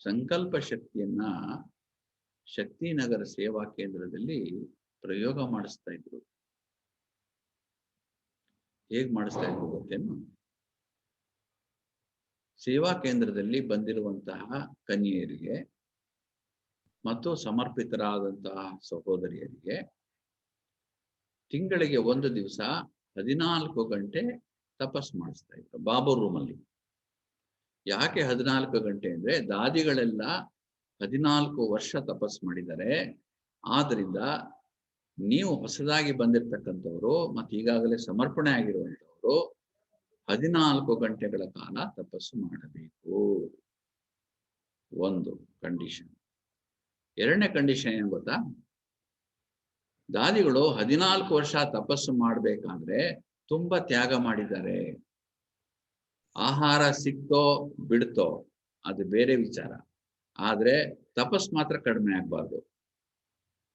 ಸಂಕಲ್ಪ ಶಕ್ತಿಯನ್ನ ಶಕ್ತಿನಗರ ಸೇವಾ ಕೇಂದ್ರದಲ್ಲಿ ಪ್ರಯೋಗ ಮಾಡಿಸ್ತಾ ಇದ್ರು. ಹೇಗ್ ಮಾಡಿಸ್ತಾ ಇದ್ರು ಗೊತ್ತೇನು? ಸೇವಾ ಕೇಂದ್ರದಲ್ಲಿ ಬಂದಿರುವಂತಹ ಕನ್ಯೆಯರಿಗೆ ಮತ್ತು ಸಮರ್ಪಿತರಾದಂತಹ ಸಹೋದರಿಯರಿಗೆ ತಿಂಗಳಿಗೆ ಒಂದು ದಿವಸ 14 ಗಂಟೆ ತಪಸ್ ಮಾಡಿಸ್ತಾ ಇದ್ರು ಬಾಬರ್ ರೂಮಲ್ಲಿ. ಯಾಕೆ 14 ಗಂಟೆ ಅಂದ್ರೆ ದಾದಿಗಳೆಲ್ಲ 14 ವರ್ಷ ತಪಸ್ ಮಾಡಿದ್ದಾರೆ. ಆದ್ರಿಂದ ನೀವು ಹೊಸದಾಗಿ ಬಂದಿರತಕ್ಕಂಥವ್ರು ಮತ್ತು ಈಗಾಗಲೇ ಸಮರ್ಪಣೆ ಆಗಿರುವಂತವರು 14 ಗಂಟೆಗಳ ಕಾಲ ತಪಸ್ಸು ಮಾಡಬೇಕು. ಒಂದು ಕಂಡೀಷನ್. ಎರಡನೇ ಕಂಡೀಷನ್ ಏನ್ ಗೊತ್ತಾ? ದಾದಿಗಳು 14 ವರ್ಷ ತಪಸ್ಸು ಮಾಡ್ಬೇಕಾದ್ರೆ ತುಂಬಾ ತ್ಯಾಗ ಮಾಡಿದ್ದಾರೆ. ಆಹಾರ ಸಿಕ್ತೋ ಬಿಡ್ತೋ ಅದು ಬೇರೆ ವಿಚಾರ, ಆದ್ರೆ ತಪಸ್ ಮಾತ್ರ ಕಡಿಮೆ ಆಗ್ಬಾರ್ದು.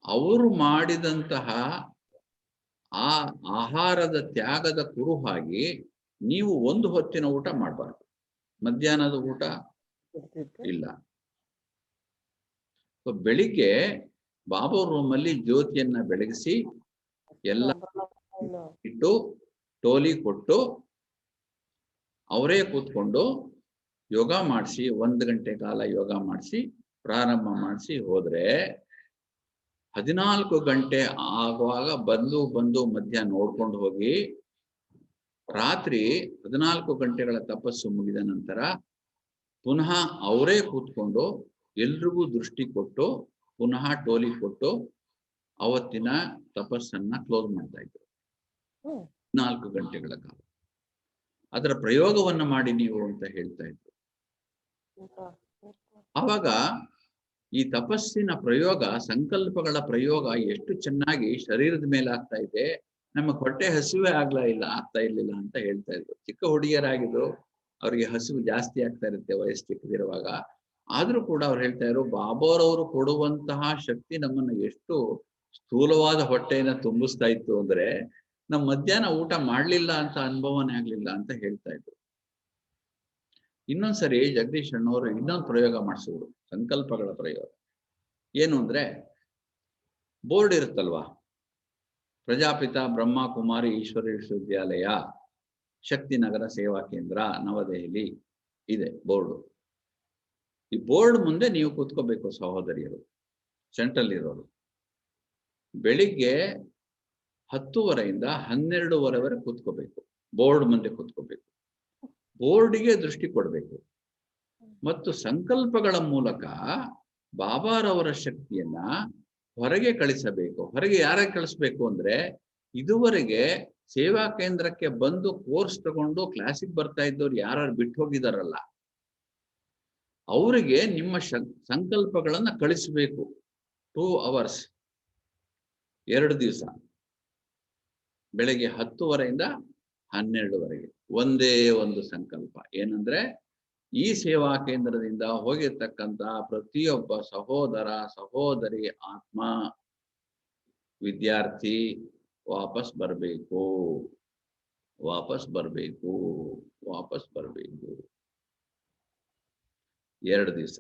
ಅವರು ಮಾಡಿದಂತಹ ಆ ಆಹಾರದ ತ್ಯಾಗದ ಕುರುಹಾಗಿ ನೀವು ಒಂದು ಹೊತ್ತಿನ ಊಟ ಮಾಡಬಾರ್ದು, ಮಧ್ಯಾಹ್ನದ ಊಟ ಇಲ್ಲ. ಬೆಳಿಗ್ಗೆ ಬಾಬಾ ರೂಮಲ್ಲಿ ಜ್ಯೋತಿಯನ್ನ ಬೆಳಗಿಸಿ ಎಲ್ಲ ಇಟ್ಟು ಟೋಲಿ ಕೊಟ್ಟು ಅವರೇ ಕೂತ್ಕೊಂಡು ಯೋಗ ಮಾಡಿಸಿ 1 ಗಂಟೆ ಕಾಲ ಯೋಗ ಮಾಡಿಸಿ ಪ್ರಾರಂಭ ಮಾಡಿಸಿ ಹೋದ್ರೆ 14 ಗಂಟೆ ಆಗುವಾಗ ಬಂದು ಮಧ್ಯ ನೋಡ್ಕೊಂಡು ಹೋಗಿ ರಾತ್ರಿ 14 ಗಂಟೆಗಳ ತಪಸ್ಸು ಮುಗಿದ ನಂತರ ಪುನಃ ಅವರೇ ಕೂತ್ಕೊಂಡು ಎಲ್ರಿಗೂ ದೃಷ್ಟಿ ಕೊಟ್ಟು ಪುನಃ ಟೋಲಿ ಕೊಟ್ಟು ಅವತ್ತಿನ ತಪಸ್ಸನ್ನ ಕ್ಲೋಸ್ ಮಾಡ್ತಾ ಇದ್ರು 4 ಗಂಟೆಗಳ ಕಾಲ. ಅದರ ಪ್ರಯೋಗವನ್ನ ಮಾಡಿ ನೀವು ಅಂತ ಹೇಳ್ತಾ ಇದ್ರು. ಆವಾಗ ಈ ತಪಸ್ಸಿನ ಪ್ರಯೋಗ, ಸಂಕಲ್ಪಗಳ ಪ್ರಯೋಗ ಎಷ್ಟು ಚೆನ್ನಾಗಿ ಶರೀರದ ಮೇಲೆ ಆಗ್ತಾ ಇದೆ. ನಮ್ಮ ಹೊಟ್ಟೆ ಹಸಿವೆ ಆಗ್ತಾ ಇರ್ಲಿಲ್ಲ ಅಂತ ಹೇಳ್ತಾ ಇದ್ರು. ಚಿಕ್ಕ ಹುಡುಗಿಯರಾಗಿದ್ರು, ಅವ್ರಿಗೆ ಹಸಿವು ಜಾಸ್ತಿ ಆಗ್ತಾ ಇರುತ್ತೆ ವಯಸ್ಸು ಚಿಕ್ಕದಿರುವಾಗ. ಆದ್ರೂ ಕೂಡ ಅವ್ರು ಹೇಳ್ತಾ ಇದ್ರು, ಬಾಬಾರವರು ಕೊಡುವಂತಹ ಶಕ್ತಿ ನಮ್ಮನ್ನು ಎಷ್ಟು ಸ್ಥೂಲವಾದ ಹೊಟ್ಟೆಯನ್ನ ತುಂಬಿಸ್ತಾ ಇತ್ತು ಅಂದ್ರೆ ನಮ್ಮ ಮಧ್ಯಾಹ್ನ ಊಟ ಮಾಡ್ಲಿಲ್ಲ ಅಂತ ಅನುಭವನೇ ಆಗ್ಲಿಲ್ಲ ಅಂತ ಹೇಳ್ತಾ ಇದ್ರು. ಇನ್ನೊಂದ್ಸರಿ ಜಗದೀಶ್ ಅಣ್ಣವರು ಇನ್ನೊಂದು ಪ್ರಯೋಗ ಮಾಡಿಸಿದ್ರು, ಸಂಕಲ್ಪಗಳ ಪ್ರಯೋಗ. ಏನು ಅಂದ್ರೆ, ಬೋರ್ಡ್ ಇರುತ್ತಲ್ವಾ, ಪ್ರಜಾಪಿತ ಬ್ರಹ್ಮ ಕುಮಾರಿ ಈಶ್ವರ ವಿಶ್ವವಿದ್ಯಾಲಯ ಶಕ್ತಿನಗರ ಸೇವಾ ಕೇಂದ್ರ ನವದೆಹಲಿ ಇದೆ ಬೋರ್ಡು. ಈ ಬೋರ್ಡ್ ಮುಂದೆ ನೀವು ಕೂತ್ಕೋಬೇಕು ಸಹೋದರಿಯರು, ಸೆಂಟ್ರಲ್ ಇರೋರು. ಬೆಳಿಗ್ಗೆ 10:30 12:30 ಕೂತ್ಕೋಬೇಕು, ಬೋರ್ಡ್ ಮುಂದೆ ಕೂತ್ಕೋಬೇಕು. ಬೋರ್ಡಿಗೆ ದೃಷ್ಟಿ ಕೊಡಬೇಕು ಮತ್ತು ಸಂಕಲ್ಪಗಳ ಮೂಲಕ ಬಾಬಾರವರ ಶಕ್ತಿಯನ್ನ ಹೊರಗೆ ಕಳಿಸಬೇಕು. ಹೊರಗೆ ಯಾರಿಗೆ ಕಳಿಸ್ಬೇಕು ಅಂದ್ರೆ, ಇದುವರೆಗೆ ಸೇವಾ ಕೇಂದ್ರಕ್ಕೆ ಬಂದು ಕೋರ್ಸ್ ತಗೊಂಡು ಕ್ಲಾಸಿಗೆ ಬರ್ತಾ ಇದ್ದವ್ರು ಯಾರು ಬಿಟ್ಟು ಹೋಗಿದಾರಲ್ಲ, ಅವರಿಗೆ ನಿಮ್ಮ ಸಂಕಲ್ಪಗಳನ್ನ ಕಳಿಸಬೇಕು. 2 hours 2 ದಿವಸ, ಬೆಳಗ್ಗೆ 10:00 12:00 ಒಂದೇ ಒಂದು ಸಂಕಲ್ಪ. ಏನಂದ್ರೆ, ಈ ಸೇವಾ ಕೇಂದ್ರದಿಂದ ಹೋಗಿರ್ತಕ್ಕಂಥ ಪ್ರತಿಯೊಬ್ಬ ಸಹೋದರ ಸಹೋದರಿ ಆತ್ಮ ವಿದ್ಯಾರ್ಥಿ ವಾಪಸ್ ಬರಬೇಕು, ವಾಪಸ್ ಬರಬೇಕು, ವಾಪಸ್ ಬರಬೇಕು. 2 ದಿವಸ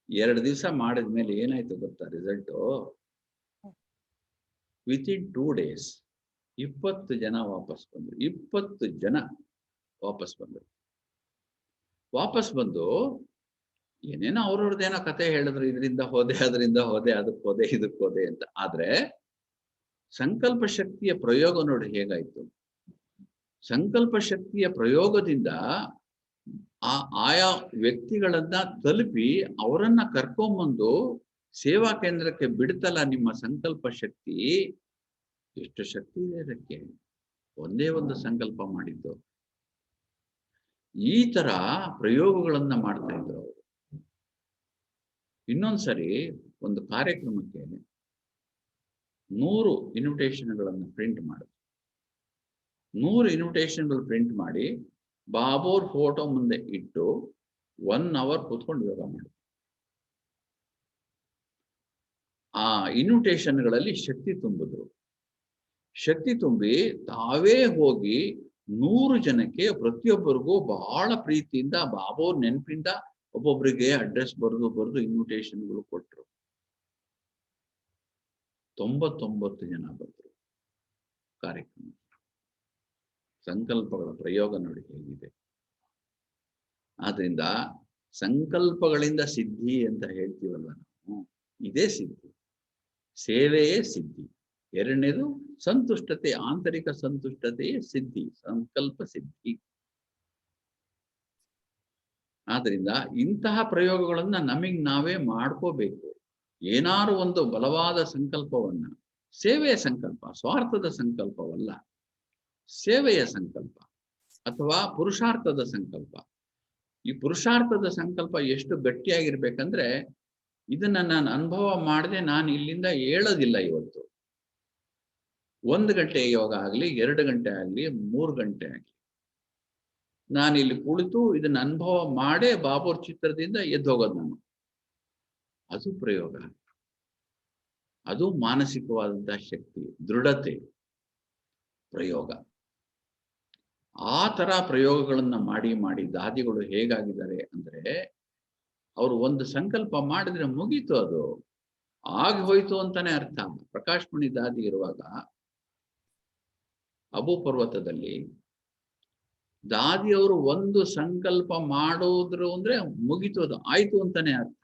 2 ದಿವಸ ಮಾಡಿದ್ಮೇಲೆ ಏನಾಯ್ತು ಗೊತ್ತಾ ರಿಸಲ್ಟು? ವಿತಿನ್ 2 days 20 ಜನ ವಾಪಸ್ ಬಂದ್ರು. 20 ಜನ ವಾಪಸ್ ಬಂದರು. ವಾಪಸ್ ಬಂದು ಏನೇನೋ ಅವ್ರವ್ರದ್ದೇನೋ ಕತೆ ಹೇಳಿದ್ರು, ಇದರಿಂದ ಹೋದೆ, ಅದರಿಂದ ಹೋದೆ, ಅದಕ್ಕೆ ಹೋದೆ, ಇದಕ್ಕೆ ಹೋದೆ ಅಂತ. ಆದ್ರೆ ಸಂಕಲ್ಪ ಶಕ್ತಿಯ ಪ್ರಯೋಗ ನೋಡಿ ಹೇಗಾಯ್ತು. ಸಂಕಲ್ಪ ಶಕ್ತಿಯ ಪ್ರಯೋಗದಿಂದ ಆಯಾ ವ್ಯಕ್ತಿಗಳನ್ನ ತಲುಪಿ ಅವರನ್ನ ಕರ್ಕೊಂಬಂದು ಸೇವಾ ಕೇಂದ್ರಕ್ಕೆ ಬಿಡ್ತಲ್ಲ ನಿಮ್ಮ ಸಂಕಲ್ಪ ಶಕ್ತಿ. ಎಷ್ಟು ಶಕ್ತಿ ಇದೆ ಅದಕ್ಕೆ, ಒಂದೇ ಒಂದು ಸಂಕಲ್ಪ ಮಾಡಿದ್ದು. ಈ ತರ ಪ್ರಯೋಗಗಳನ್ನ ಮಾಡ್ತಾ ಇದ್ರು ಅವರು. ಇನ್ನೊಂದ್ಸರಿ ಒಂದು ಕಾರ್ಯಕ್ರಮಕ್ಕೆ 100 ಇನ್ವಿಟೇಷನ್ಗಳನ್ನು ಪ್ರಿಂಟ್ ಮಾಡಿದ್ರು. 100 ಇನ್ವಿಟೇಷನ್ಗಳು ಪ್ರಿಂಟ್ ಮಾಡಿ ಬಾಬೋರ್ ಫೋಟೋ ಮುಂದೆ ಇಟ್ಟು 1 hour ಕೂತ್ಕೊಂಡು ಯೋಗ ಮಾಡಿದ್ರು. ಆ ಇನ್ವಿಟೇಷನ್ಗಳಲ್ಲಿ ಶಕ್ತಿ ತುಂಬಿದ್ರು. ಶಕ್ತಿ ತುಂಬಿ ತಾವೇ ಹೋಗಿ 100 ಜನಕ್ಕೆ ಪ್ರತಿಯೊಬ್ಬರಿಗೂ ಬಹಳ ಪ್ರೀತಿಯಿಂದ ಬಾಬೋರ್ ನೆನಪಿಂದ ಒಬ್ಬೊಬ್ಬರಿಗೆ ಅಡ್ರೆಸ್ ಬರೆದು ಇನ್ವಿಟೇಷನ್ಗಳು ಕೊಟ್ಟರು. 99 ಜನ ಬಂದರು ಕಾರ್ಯಕ್ರಮ. ಸಂಕಲ್ಪಗಳ ಪ್ರಯೋಗ ನೋಡಿ ಹೇಗಿದೆ. ಆದ್ರಿಂದ ಸಂಕಲ್ಪಗಳಿಂದ ಸಿದ್ಧಿ ಅಂತ ಹೇಳ್ತೀವಲ್ಲ ನಾವು, ಇದೇ ಸಿದ್ಧಿ, ಸೇವೆಯೇ ಸಿದ್ಧಿ. ಎರಡನೇದು ಸಂತುಷ್ಟತೆ, ಆಂತರಿಕ ಸಂತುಷ್ಟತೆಯೇ ಸಿದ್ಧಿ, ಸಂಕಲ್ಪ ಸಿದ್ಧಿ. ಆದ್ರಿಂದ ಇಂತಹ ಪ್ರಯೋಗಗಳನ್ನ ನಮಗೆ ನಾವೇ ಮಾಡ್ಕೋಬೇಕು. ಏನಾರು ಒಂದು ಬಲವಾದ ಸಂಕಲ್ಪವನ್ನ, ಸೇವೆಯ ಸಂಕಲ್ಪ, ಸ್ವಾರ್ಥದ ಸಂಕಲ್ಪವಲ್ಲ, ಸೇವೆಯ ಸಂಕಲ್ಪ ಅಥವಾ ಪುರುಷಾರ್ಥದ ಸಂಕಲ್ಪ. ಈ ಪುರುಷಾರ್ಥದ ಸಂಕಲ್ಪ ಎಷ್ಟು ಗಟ್ಟಿಯಾಗಿರ್ಬೇಕಂದ್ರೆ, ಇದನ್ನ ನಾನು ಅನುಭವ ಮಾಡದೆ ನಾನು ಇಲ್ಲಿಂದ ಏಳೋದಿಲ್ಲ. ಇವತ್ತು 1 ಗಂಟೆ ಯೋಗ ಆಗಲಿ, 2 ಗಂಟೆ ಆಗಲಿ, 3 ಗಂಟೆ ಆಗಲಿ, ನಾನು ಇಲ್ಲಿ ಕುಳಿತು ಇದನ್ನ ಅನುಭವ ಮಾಡೇ ಬಾಬೋರ್ ಚಿತ್ರದಿಂದ ಎದ್ದು ಹೋಗೋದು ನಾನು. ಅದು ಪ್ರಯೋಗ, ಅದು ಮಾನಸಿಕವಾದಂತಹ ಶಕ್ತಿ, ದೃಢತೆ ಪ್ರಯೋಗ. ಆ ತರ ಪ್ರಯೋಗಗಳನ್ನ ಮಾಡಿ ದಾದಿಗಳು ಹೇಗಾಗಿದ್ದಾರೆ ಅಂದ್ರೆ, ಅವರು ಒಂದು ಸಂಕಲ್ಪ ಮಾಡಿದ್ರೆ ಮುಗೀತು. ಅದು ಆಗಿ ಹೋಯ್ತು ಅಂತಾನೆ ಅರ್ಥ. ಪ್ರಕಾಶ್ಮಣಿ ದಾದಿ ಇರುವಾಗ ಅಬು ಪರ್ವತದಲ್ಲಿ ದಾದಿಯವರು ಒಂದು ಸಂಕಲ್ಪ ಮಾಡೋದ್ರು ಅಂದ್ರೆ ಮುಗಿತು, ಅದು ಆಯ್ತು ಅಂತಾನೆ ಅರ್ಥ.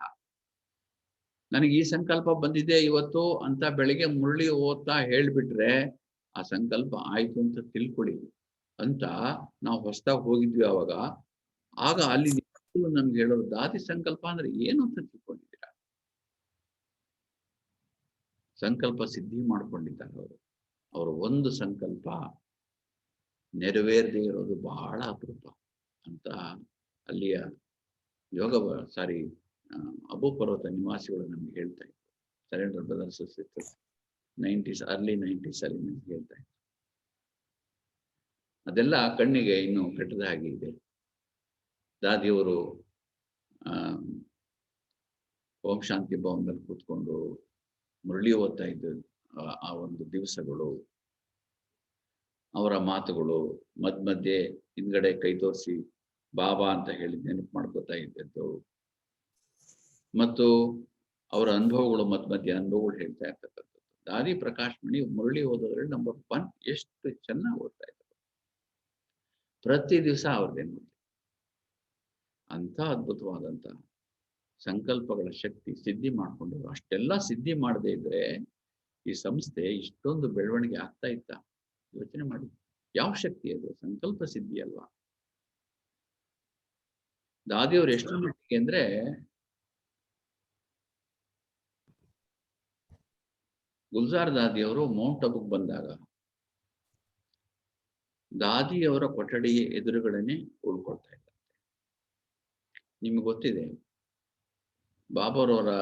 ನನಗೆ ಈ ಸಂಕಲ್ಪ ಬಂದಿದೆ ಇವತ್ತು ಅಂತ ಬೆಳಿಗ್ಗೆ ಮುರಳಿ ಓದ್ತಾ ಹೇಳ್ಬಿಟ್ರೆ ಆ ಸಂಕಲ್ಪ ಆಯ್ತು ಅಂತ ತಿಳ್ಕೊಳ್ಳಿ ಅಂತ ನಾವು ಹೊಸದಾಗಿ ಹೋಗಿದ್ವಿ ಅವಾಗ. ಆಗ ಅಲ್ಲಿ ನಮ್ಗೆ ಹೇಳೋರು ದಾದಿ ಸಂಕಲ್ಪ ಅಂದ್ರೆ ಏನು ಅಂತ ತಿಳ್ಕೊಂಡಿದ್ದೀರಾ. ಸಂಕಲ್ಪ ಸಿದ್ಧಿ ಮಾಡ್ಕೊಂಡಿದ್ದಾರೆ ಅವರು ಒಂದು ಸಂಕಲ್ಪ ನೆರವೇರದೇ ಇರೋದು ಬಹಳ ಅಪರೂಪ ಅಂತ ಅಲ್ಲಿಯ ಅಬು ಪರ್ವತ ನಿವಾಸಿಗಳು ನಮ್ಗೆ ಹೇಳ್ತಾ ಇದ್ರು. Surrender brothers sisters 90s early 90s ಅಲ್ಲಿ ನಮ್ಗೆ ಹೇಳ್ತಾ ಇದ್ರು. ಅದೆಲ್ಲ ಕಣ್ಣಿಗೆ ಇನ್ನು ಕಟ್ಟದ ಹಾಗೆ ಇದೆ. ದಾದಿಯವರು ಓಂ ಶಾಂತಿ ಭವನದಲ್ಲಿ ಕೂತ್ಕೊಂಡು ಮುರಳಿ ಓದ್ತಾ ಇದ್ದ ಆ ಒಂದು ದಿವಸಗಳು, ಅವರ ಮಾತುಗಳು, ಮಧ್ಯೆ ಹಿಂದ್ಗಡೆ ಕೈ ತೋರಿಸಿ ಬಾಬಾ ಅಂತ ಹೇಳಿ ನೆನಪು ಮಾಡ್ಕೋತಾ ಇದ್ದದ್ದು, ಮತ್ತು ಅವರ ಅನುಭವಗಳು ಮಧ್ಯೆ ಅನುಭವಗಳು ಹೇಳ್ತಾ ಇರ್ತಕ್ಕಂಥದ್ದು. ದಾದಿ ಪ್ರಕಾಶ್ಮಣಿ ಮುರಳಿ ಓದೋದ್ರಲ್ಲಿ ನಂಬರ್ 1 ಎಷ್ಟು ಚೆನ್ನಾಗಿ ಓದ್ತಾ ಇದ್ರು. ಪ್ರತಿ ದಿವಸ ಅವ್ರದ್ದೇನು ಅಂತ ಅದ್ಭುತವಾದಂತ ಸಂಕಲ್ಪಗಳ ಶಕ್ತಿ ಸಿದ್ಧಿ ಮಾಡ್ಕೊಂಡು, ಅಷ್ಟೆಲ್ಲ ಸಿದ್ಧಿ ಮಾಡದೇ ಇದ್ರೆ ಈ ಸಂಸ್ಥೆ ಇಷ್ಟೊಂದು ಬೆಳವಣಿಗೆ ಆಗ್ತಾ ಇತ್ತ? ಯೋಚನೆ ಮಾಡಿ. ಯಾವ ಶಕ್ತಿ ಅದು? ಸಂಕಲ್ಪ ಸಿದ್ಧಿ ಅಲ್ವಾ? ದಾದಿಯವರು ಎಷ್ಟು ಮಟ್ಟಿಗೆ ಅಂದ್ರೆ ಗುಲ್ಜಾರ್ ದಾದಿಯವರು ಮೌಂಟ್ ಅಬುಗೆ ಬಂದಾಗ ದಾದಿಯವರ ಕೊಠಡಿಯ ಎದುರುಗಡೆನೆ ಉಳ್ಕೊಳ್ತಾ ಇದ್ದಾರೆ. ನಿಮ್ಗೆ ಗೊತ್ತಿದೆ, ಬಾಬರವರ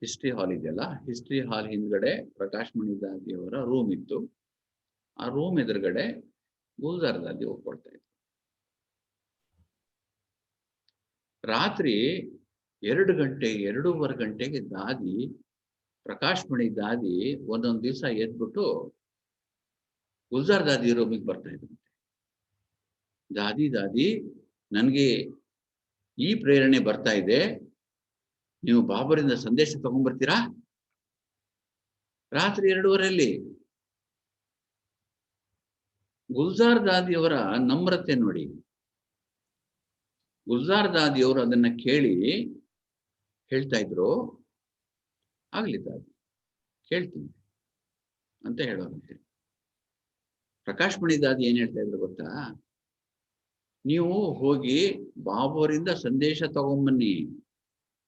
ಹಿಸ್ಟ್ರಿ ಹಾಲ್ ಇದೆಯಲ್ಲ, ಹಿಸ್ಟ್ರಿ ಹಾಲ್ ಹಿಂದ್ಗಡೆ ಪ್ರಕಾಶ್ಮಣಿ ದಾದಿಯವರ ರೂಮ್ ಇತ್ತು. ಆ ರೂಮ್ ಎದುರುಗಡೆ ಗುಲ್ಜಾರ್ ದಾದಿ ಹೋಗ್ಕೊಳ್ತಾ ಇದ್ರು. ರಾತ್ರಿ 2 ಗಂಟೆ 2:15 ಗಂಟೆಗೆ ದಾದಿ ಪ್ರಕಾಶ್ಮಣಿ ದಾದಿ ಒಂದೊಂದು ದಿವಸ ಎದ್ಬಿಟ್ಟು ಗುಲ್ಜಾರ್ ದಾದಿ ರೂಮಿಗೆ ಬರ್ತಾ ಇದ್ರಂತೆ. ದಾದಿ ನನಗೆ ಈ ಪ್ರೇರಣೆ ಬರ್ತಾ ಇದೆ, ನೀವು ಬಾಬರಿಂದ ಸಂದೇಶ ತಗೊಂಡ್ಬರ್ತೀರಾ? ರಾತ್ರಿ 2:15 ಗುಲ್ಜಾರ್ ದಾದಿಯವರ ನಮ್ರತೆ ನೋಡಿ. ಗುಲ್ಜಾರ್ ದಾದಿಯವರು ಅದನ್ನ ಕೇಳಿ ಹೇಳ್ತಾ ಇದ್ರು, ಆಗ್ಲಿ ದಾದಿ ಕೇಳ್ತೀನಿ ಅಂತ ಹೇಳೋರಂತೆ. ಪ್ರಕಾಶ್ಮಣಿ ದಾದಿ ಏನ್ ಹೇಳ್ತಾ ಇದ್ರು ಗೊತ್ತಾ? ನೀವು ಹೋಗಿ ಬಾಬುವರಿಂದ ಸಂದೇಶ ತಗೊಂಬನ್ನಿ,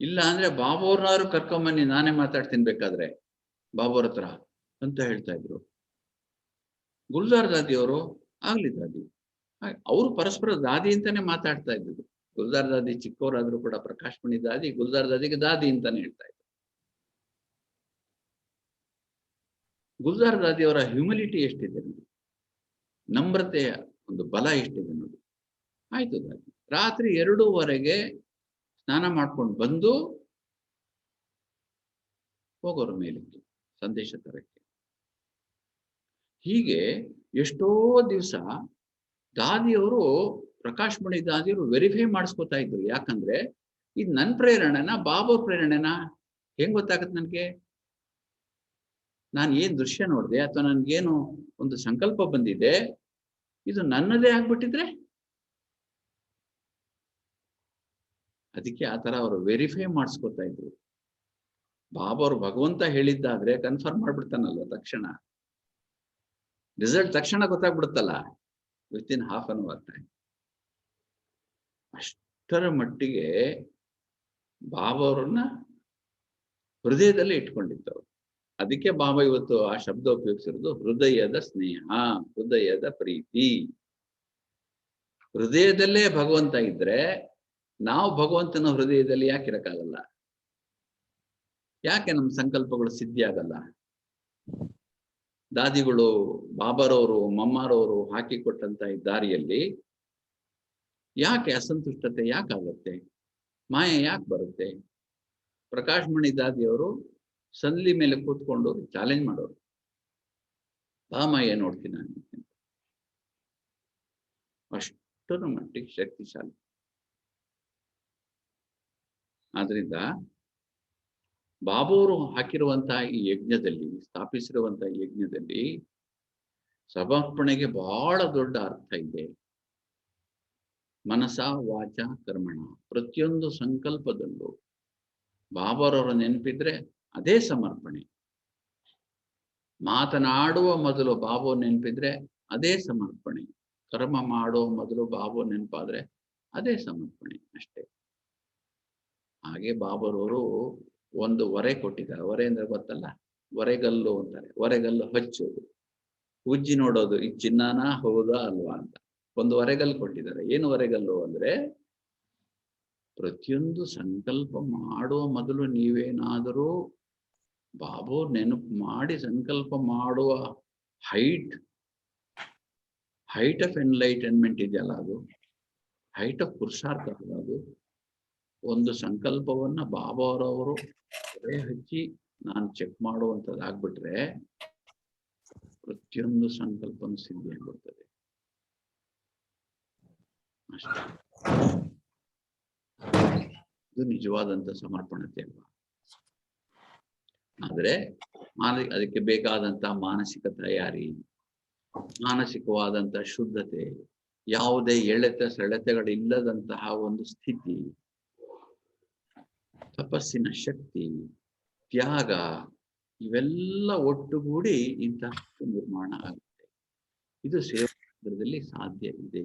ಇಲ್ಲ ಅಂದ್ರೆ ಬಾಬುವ್ರನ್ನಾದ್ರು ಕರ್ಕೊಂಬನ್ನಿ, ನಾನೇ ಮಾತಾಡ್ತೀನಿ ಬೇಕಾದ್ರೆ ಬಾಬುವ್ರ ಹತ್ರ ಅಂತ ಹೇಳ್ತಾ ಇದ್ರು. ಗುಲ್ಜಾರ್ ದಾದಿಯವರು ಆಗ್ಲಿ ದಾದಿ, ಅವರು ಪರಸ್ಪರ ದಾದಿ ಅಂತಾನೆ ಮಾತಾಡ್ತಾ ಇದ್ರು. ಗುಲ್ಜಾರ್ ದಾದಿ ಚಿಕ್ಕವರಾದ್ರೂ ಕೂಡ ಪ್ರಕಾಶ್ಮಣಿ ದಾದಿ ಗುಲ್ಜಾರ್ ದಾದಿಗೆ ದಾದಿ ಅಂತಾನೆ ಹೇಳ್ತಾ ಇದ್ರು. ಗುಲ್ಜಾರ್ ದಾದಿಯವರ ಹ್ಯೂಮಿಲಿಟಿ ಎಷ್ಟಿದೆ ನೋಡಿ, ನಮ್ರತೆಯ ಒಂದು ಬಲ ಎಷ್ಟಿದೆ ನೋಡಿ. ಆಯ್ತು ದಾದಿ ರಾತ್ರಿ 2:15 ಸ್ನಾನ ಮಾಡ್ಕೊಂಡು ಬಂದು ಹೋಗೋರು ಮೇಲಿಕ್ಕೆ ಸಂದೇಶ ತರಕ್ಕೆ. ಹೀಗೆ ಎಷ್ಟೋ ದಿವಸ ದಾದಿಯವರು ಪ್ರಕಾಶ್ಮಣಿ ದಾದಿಯವರು ವೆರಿಫೈ ಮಾಡಿಸ್ಕೊತಾ ಇದ್ರು. ಯಾಕಂದ್ರೆ ಇದು ನನ್ನ ಪ್ರೇರಣೆನಾ ಬಾಬಾವ್ರ ಪ್ರೇರಣೆನಾ ಹೆಂಗ್ ಗೊತ್ತಾಗತ್ತೆ ನನ್ಗೆ? ನಾನು ಏನ್ ದೃಶ್ಯ ನೋಡಿದೆ ಅಥವಾ ನನ್ಗೇನು ಒಂದು ಸಂಕಲ್ಪ ಬಂದಿದೆ, ಇದು ನನ್ನದೇ ಆಗ್ಬಿಟ್ಟಿದ್ರೆ? ಅದಕ್ಕೆ ಆ ತರ ಅವರು ವೆರಿಫೈ ಮಾಡಿಸ್ಕೊತಾ ಇದ್ರು. ಬಾಬಾವ್ರು ಭಗವಂತ ಹೇಳಿದ್ದಾದ್ರೆ ಕನ್ಫರ್ಮ್ ಮಾಡ್ಬಿಡ್ತಾನಲ್ವ ತಕ್ಷಣ, ರಿಸಲ್ಟ್ ತಕ್ಷಣ ಗೊತ್ತಾಗ್ಬಿಡುತ್ತಲ್ಲ, within half an hour time. ಅಷ್ಟರ ಮಟ್ಟಿಗೆ ಬಾಬಾವ್ರನ್ನ ಹೃದಯದಲ್ಲಿ ಇಟ್ಕೊಂಡಿದ್ದವರು. ಅದಕ್ಕೆ ಬಾಬಾ ಇವತ್ತು ಆ ಶಬ್ದ ಉಪಯೋಗಿಸಿರೋದು ಹೃದಯದ ಸ್ನೇಹ, ಹೃದಯದ ಪ್ರೀತಿ. ಹೃದಯದಲ್ಲೇ ಭಗವಂತ ಇದ್ರೆ ನಾವು ಭಗವಂತನ ಹೃದಯದಲ್ಲಿ ಯಾಕೆ ಇರಕ್ಕಾಗಲ್ಲ? ಯಾಕೆ ನಮ್ಮ ಸಂಕಲ್ಪಗಳು ಸಿದ್ಧಿ ಆಗಲ್ಲ? ದಾದಿಗಳು ಬಾಬಾರವರು ಮಮ್ಮಾರವರು ಹಾಕಿಕೊಟ್ಟಂತ ಈ ದಾರಿಯಲ್ಲಿ ಯಾಕೆ ಅಸಂತುಷ್ಟತೆ ಯಾಕಾಗತ್ತೆ? ಮಾಯೆ ಯಾಕೆ ಬರುತ್ತೆ? ಪ್ರಕಾಶ್ಮಣಿ ದಾದಿಯವರು ಸಂದ್ಲಿ ಮೇಲೆ ಕೂತ್ಕೊಂಡು ಚಾಲೆಂಜ್ ಮಾಡೋರು, ಬಾ ಮಾಯೆ ನೋಡ್ತೀನಿ ನಾನು. ಅಷ್ಟರ ಮಟ್ಟಿಗೆ ಶಕ್ತಿಶಾಲಿ. ಆದ್ರಿಂದ ಬಾಬುವರು ಹಾಕಿರುವಂತಹ ಈ ಯಜ್ಞದಲ್ಲಿ, ಸ್ಥಾಪಿಸಿರುವಂತಹ ಯಜ್ಞದಲ್ಲಿ ಸಮರ್ಪಣೆಗೆ ಬಹಳ ದೊಡ್ಡ ಅರ್ಥ ಇದೆ. ಮನಸ ವಾಚ ಕರ್ಮಣ, ಪ್ರತಿಯೊಂದು ಸಂಕಲ್ಪದಲ್ಲೂ ಬಾಬರವರ ನೆನಪಿದ್ರೆ ಅದೇ ಸಮರ್ಪಣೆ. ಮಾತನಾಡುವ ಮೊದಲು ಬಾಬು ನೆನಪಿದ್ರೆ ಅದೇ ಸಮರ್ಪಣೆ. ಕರ್ಮ ಮಾಡುವ ಮೊದಲು ಬಾಬು ನೆನಪಾದ್ರೆ ಅದೇ ಸಮರ್ಪಣೆ ಅಷ್ಟೇ. ಹಾಗೆ ಬಾಬರವರು ಒಂದು ಹೊರೆ ಕೊಟ್ಟಿದ್ದಾರೆ. ಹೊರೆ ಅಂದ್ರೆ ಗೊತ್ತಲ್ಲ, ಹೊರೆಗಲ್ಲು ಅಂತಾರೆ. ಹೊರೆಗಲ್ಲು ಹಚ್ಚೋದು, ಉಜ್ಜಿ ನೋಡೋದು, ಈ ಚಿನ್ನನ ಹೌದಾ ಅಲ್ವಾ ಅಂತ ಒಂದು ಹೊರೆಗಲ್ಲು ಕೊಟ್ಟಿದ್ದಾರೆ. ಏನು ಹೊರೆಗಲ್ಲು ಅಂದ್ರೆ, ಪ್ರತಿಯೊಂದು ಸಂಕಲ್ಪ ಮಾಡುವ ಮೊದಲು ನೀವೇನಾದರೂ ಬಾಬು ನೆನಪು ಮಾಡಿ ಸಂಕಲ್ಪ ಮಾಡುವ ಹೈಟ್ ಆಫ್ ಎನ್ಲೈಟನ್ಮೆಂಟ್ ಇದೆಯಲ್ಲ, ಅದು ಹೈಟ್ ಆಫ್ ಪುರುಷಾರ್ಥ. ಅದು ಒಂದು ಸಂಕಲ್ಪವನ್ನ ಬಾಬಾರವರು ಹೊರೆ ಹಚ್ಚಿ ನಾನು ಚೆಕ್ ಮಾಡುವಂಥದ್ದಾಗ್ಬಿಟ್ರೆ ಪ್ರತಿಯೊಂದು ಸಂಕಲ್ಪನೂ ಸಿದ್ಧಿಯಾಗ್ಬಿಡ್ತದೆ ಅಷ್ಟೇ. ಇದು ನಿಜವಾದಂತ ಸಮರ್ಪಣತೆ ಅಲ್ವಾ? ಆದ್ರೆ ಅದಕ್ಕೆ ಬೇಕಾದಂತ ಮಾನಸಿಕ ತಯಾರಿ, ಮಾನಸಿಕವಾದಂತಹ ಶುದ್ಧತೆ, ಯಾವುದೇ ಸೆಳೆತಗಳಿಲ್ಲದಂತಹ ಒಂದು ಸ್ಥಿತಿ, ತಪಸ್ಸಿನ ಶಕ್ತಿ, ತ್ಯಾಗ, ಇವೆಲ್ಲ ಒಟ್ಟುಗೂಡಿ ಇಂತಹ ನಿರ್ಮಾಣ ಆಗುತ್ತೆ. ಇದು ಸೇವಾ ಕೇಂದ್ರದಲ್ಲಿ ಸಾಧ್ಯ ಇದೆ.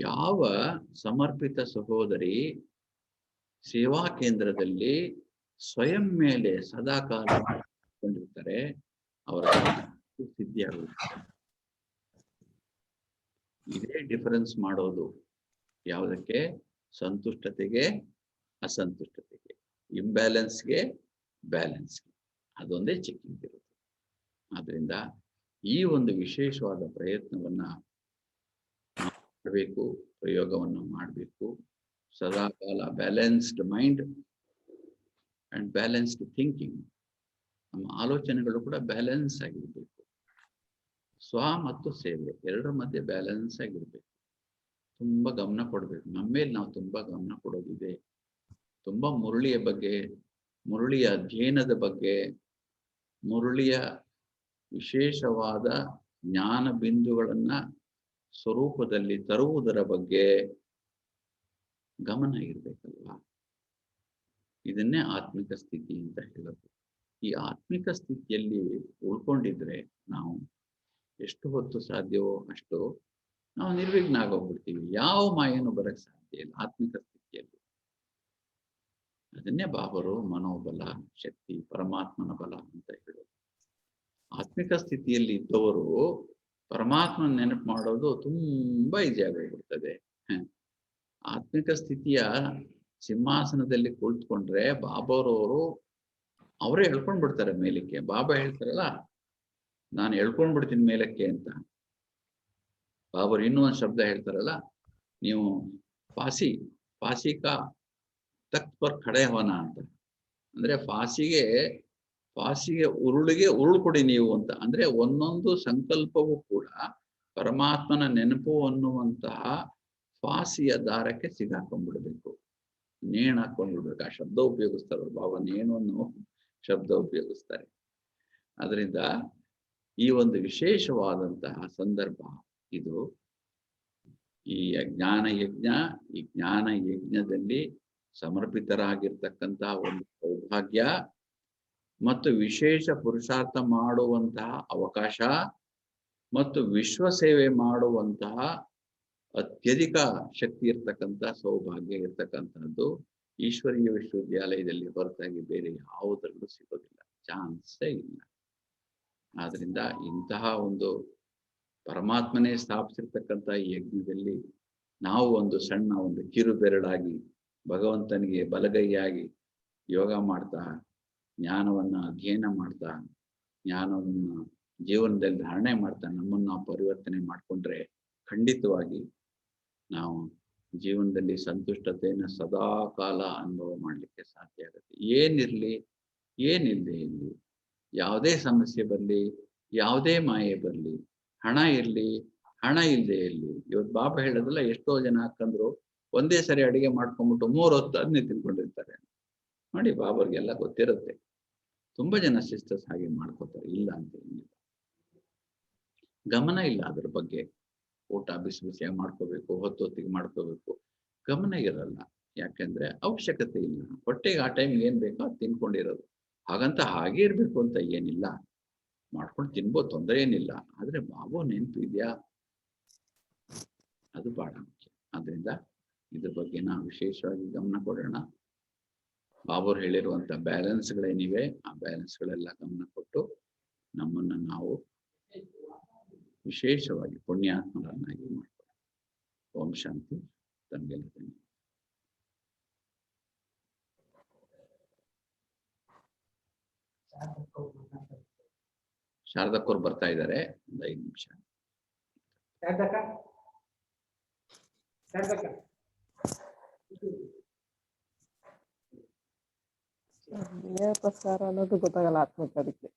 ಯಾವ ಸಮರ್ಪಿತ ಸಹೋದರಿ ಸೇವಾ ಕೇಂದ್ರದಲ್ಲಿ ಸ್ವಯಂ ಮೇಲೆ ಸದಾಕಾಲ ಕೊಂಡಿರ್ತಾರೆ ಅವರ ಸಿದ್ಧಿಯಾಗುತ್ತೆ. ಇದೇ ಡಿಫರೆನ್ಸ್ ಮಾಡೋದು ಯಾವುದಕ್ಕೆ? ಸಂತುಷ್ಟತೆಗೆ ಅಸಂತುಷ್ಟತೆಗೆ, ಇಂಬ್ಯಾಲೆನ್ಸ್ಗೆ ಬ್ಯಾಲೆನ್ಸ್ಗೆ. ಅದೊಂದೇ ಚೆಕ್ಕಿಂಗ್ ಇರುತ್ತೆ. ಆದ್ರಿಂದ ಈ ಒಂದು ವಿಶೇಷವಾದ ಪ್ರಯತ್ನವನ್ನ ಮಾಡಬೇಕು, ಪ್ರಯೋಗವನ್ನು ಮಾಡಬೇಕು. ಸದಾಕಾಲ balanced mind and balanced thinking, ನಮ್ಮ ಆಲೋಚನೆಗಳು ಕೂಡ ಬ್ಯಾಲೆನ್ಸ್ ಆಗಿರ್ಬೇಕು. ಸ್ವ ಮತ್ತು ಸೇವೆ ಎರಡರ ಮಧ್ಯೆ ಬ್ಯಾಲೆನ್ಸ್ ಆಗಿರ್ಬೇಕು. ತುಂಬಾ ಗಮನ ಕೊಡ್ಬೇಕು. ನಮ್ಮ ಮೇಲೆ ನಾವು ತುಂಬಾ ಗಮನ ಕೊಡೋದಿದೆ. ತುಂಬಾ ಮುರಳಿಯ ಬಗ್ಗೆ, ಮುರಳಿಯ ಅಧ್ಯಯನದ ಬಗ್ಗೆ, ಮುರಳಿಯ ವಿಶೇಷವಾದ ಜ್ಞಾನ ಬಿಂದುಗಳನ್ನ ಸ್ವರೂಪದಲ್ಲಿ ತರುವುದರ ಬಗ್ಗೆ ಗಮನ ಇರ್ಬೇಕಲ್ವಾ? ಇದನ್ನೇ ಆತ್ಮಿಕ ಸ್ಥಿತಿ ಅಂತ ಹೇಳೋದು. ಈ ಆತ್ಮಿಕ ಸ್ಥಿತಿಯಲ್ಲಿ ಉಳ್ಕೊಂಡಿದ್ರೆ ನಾವು ಎಷ್ಟು ಹೊತ್ತು ಸಾಧ್ಯವೋ ಅಷ್ಟು ನಾವು ನಿರ್ವಿಘ್ನ ಆಗೋಗ್ಬಿಡ್ತೀವಿ. ಯಾವ ಮಾಯನೂ ಬರಕ್ ಸಾಧ್ಯ ಇಲ್ಲ ಆತ್ಮಿಕ ಸ್ಥಿತಿಯಲ್ಲಿ. ಅದನ್ನೇ ಬಾಬರು ಮನೋಬಲ, ಶಕ್ತಿ, ಪರಮಾತ್ಮನ ಬಲ ಅಂತ ಹೇಳೋದು. ಆತ್ಮಿಕ ಸ್ಥಿತಿಯಲ್ಲಿ ಇದ್ದವರು ಪರಮಾತ್ಮನ ನೆನಪು ಮಾಡೋದು ತುಂಬಾ ಈಜಿ ಆಗೋಗ್ಬಿಡ್ತದೆ. ಆತ್ಮಿಕ ಸ್ಥಿತಿಯ ಸಿಂಹಾಸನದಲ್ಲಿ ಕುಳಿತುಕೊಂಡ್ರೆ ಬಾಬರವರು ಅವರೇ ಹೇಳ್ಕೊಂಡ್ ಬಿಡ್ತಾರೆ ಮೇಲಕ್ಕೆ. ಬಾಬಾ ಹೇಳ್ತಾರಲ್ಲ, ನಾನು ಹೇಳ್ಕೊಂಡ್ ಬಿಡ್ತೀನಿ ಮೇಲಕ್ಕೆ ಅಂತ. ಬಾಬರು ಇನ್ನೂ ಒಂದು ಶಬ್ದ ಹೇಳ್ತಾರಲ್ಲ, ನೀವು ಫಾಸಿಕಾ ತಖ್ತ್ ಪರ್ ಖಡೆ ಹೋನ ಅಂತ. ಅಂದ್ರೆ ಫಾಸಿಗೆ ಉರುಳು ಕೊಡಿ ನೀವು ಅಂತ. ಅಂದ್ರೆ ಒಂದೊಂದು ಸಂಕಲ್ಪವೂ ಕೂಡ ಪರಮಾತ್ಮನ ನೆನಪು ಅನ್ನುವಂತಹ ಫಾಸಿಯ ದಾರಕ್ಕೆ ಸಿಗಾಕೊಂಡ್ಬಿಡ್ಬೇಕು, ನೇಣು ಹಾಕೊಂಡ್ಬಿಡ್ಬೇಕು. ಆ ಶಬ್ದ ಉಪಯೋಗಿಸ್ತಾರೆ ಬಾಬಾ, ನೇಣು ಅನ್ನೋ ಶಬ್ದ ಉಪಯೋಗಿಸ್ತಾರೆ. ಅದರಿಂದ ಈ ಒಂದು ವಿಶೇಷವಾದಂತಹ ಸಂದರ್ಭ ಇದು. ಈ ಜ್ಞಾನ ಯಜ್ಞ, ಈ ಜ್ಞಾನ ಯಜ್ಞದಲ್ಲಿ ಸಮರ್ಪಿತರಾಗಿರ್ತಕ್ಕಂತಹ ಒಂದು ಸೌಭಾಗ್ಯ ಮತ್ತು ವಿಶೇಷ ಪುರುಷಾರ್ಥ ಮಾಡುವಂತಹ ಅವಕಾಶ ಮತ್ತು ವಿಶ್ವ ಸೇವೆ ಮಾಡುವಂತಹ ಅತ್ಯಧಿಕ ಶಕ್ತಿ ಇರ್ತಕ್ಕಂಥ ಸೌಭಾಗ್ಯ ಇರ್ತಕ್ಕಂಥದ್ದು ಈಶ್ವರೀಯ ವಿಶ್ವವಿದ್ಯಾಲಯದಲ್ಲಿ ಹೊರತಾಗಿ ಬೇರೆ ಯಾವುದರಲ್ಲೂ ಸಿಗೋದಿಲ್ಲ, ಚಾನ್ಸೇ ಇಲ್ಲ. ಆದ್ರಿಂದ ಇಂತಹ ಒಂದು ಪರಮಾತ್ಮನೇ ಸ್ಥಾಪಿಸಿರ್ತಕ್ಕಂಥ ಈ ಯಜ್ಞದಲ್ಲಿ ನಾವು ಒಂದು ಸಣ್ಣ ಒಂದು ಕಿರು ಬೆರಳಾಗಿ ಭಗವಂತನಿಗೆ ಬಲಗೈಯಾಗಿ ಯೋಗ ಮಾಡ್ತಾ, ಜ್ಞಾನವನ್ನ ಅಧ್ಯಯನ ಮಾಡ್ತಾ, ಜ್ಞಾನವನ್ನ ಜೀವನದಲ್ಲಿ ಧಾರಣೆ ಮಾಡ್ತಾ ನಮ್ಮನ್ನು ನಾವು ಪರಿವರ್ತನೆ ಮಾಡಿಕೊಂಡ್ರೆ ಖಂಡಿತವಾಗಿ ನಾವು ಜೀವನದಲ್ಲಿ ಸಂತುಷ್ಟತೆಯನ್ನು ಸದಾ ಕಾಲ ಅನುಭವ ಮಾಡಲಿಕ್ಕೆ ಸಾಧ್ಯ ಆಗುತ್ತೆ. ಏನಿರಲಿ ಏನಿಲ್ಲದೆ ಇರಲಿ, ಯಾವುದೇ ಸಮಸ್ಯೆ ಬರಲಿ, ಯಾವುದೇ ಮಾಯೆ ಬರಲಿ, ಹಣ ಇರಲಿ ಹಣ ಇಲ್ಲದೆ ಇರಲಿ. ಇವತ್ತು ಬಾಬಾ ಹೇಳೋದಲ್ಲ, ಎಷ್ಟೋ ಜನ ಹಾಕಂದ್ರು ಒಂದೇ ಸರಿ ಅಡಿಗೆ ಮಾಡ್ಕೊಂಡ್ಬಿಟ್ಟು 3 ಹೊತ್ತು ಅದನ್ನೇ ತಿನ್ಕೊಂಡಿರ್ತಾರೆ. ನೋಡಿ, ಬಾಬರ್ಗೆಲ್ಲ ಗೊತ್ತಿರುತ್ತೆ. ತುಂಬಾ ಜನ ಸಿಸ್ಟರ್ಸ್ ಹಾಗೆ ಮಾಡ್ಕೋತಾರೆ, ಇಲ್ಲ ಅಂತ ಏನಿಲ್ಲ. ಗಮನ ಇಲ್ಲ ಅದ್ರ ಬಗ್ಗೆ. ಊಟ ಬಿಸಿ ಬಿಸಿಯಾಗಿ ಮಾಡ್ಕೋಬೇಕು, ಹೊತ್ತೊತ್ತಿಗೆ ಮಾಡ್ಕೋಬೇಕು, ಗಮನ ಇರಲ್ಲ. ಯಾಕೆಂದ್ರೆ ಅವಶ್ಯಕತೆ ಇಲ್ಲ. ಹೊಟ್ಟೆಗೆ ಆ ಟೈಮ್ಗೆ ಏನ್ ಬೇಕೋ ಅದು ತಿನ್ಕೊಂಡಿರೋದು. ಹಾಗಂತ ಹಾಗೆ ಇರ್ಬೇಕು ಅಂತ ಏನಿಲ್ಲ, ಮಾಡ್ಕೊಂಡು ತಿನ್ಬೋದು, ತೊಂದರೆ ಏನಿಲ್ಲ. ಆದ್ರೆ ಬಾಬು ನೆನಪು ಇದೆಯಾ, ಅದು ಬಹಳ ಮುಖ್ಯ. ಆದ್ರಿಂದ ಇದ್ರ ಬಗ್ಗೆ ನಾವು ವಿಶೇಷವಾಗಿ ಗಮನ ಕೊಡೋಣ. ಬಾಬುರು ಹೇಳಿರುವಂತ ಬ್ಯಾಲೆನ್ಸ್ಗಳೇನಿವೆ ಆ ಬ್ಯಾಲೆನ್ಸ್ಗಳೆಲ್ಲ ಗಮನ ಕೊಟ್ಟು ನಮ್ಮನ್ನ ನಾವು ವಿಶೇಷವಾಗಿ ಪುಣ್ಯಾತ್ಮರನ್ನಾಗಿ ಮಾಡ್ಕೊಳ್ಳೋಣ. ಓಂ ಶಾಂತಿ. ತಮಗೆಲ್ಲ ಧನ್ಯವಾದ. ಶಾರದಕ್ಕವ್ರು ಬರ್ತಾ ಇದ್ದಾರೆ, ಒಂದು 5 ನಿಮಿಷ. ಪ್ರಸಾರ ಅನ್ನೋದು ಗೊತ್ತಾಗಲ್ಲ ಆತ್ಮಕ್ಕೆ, ಅದಕ್ಕೆ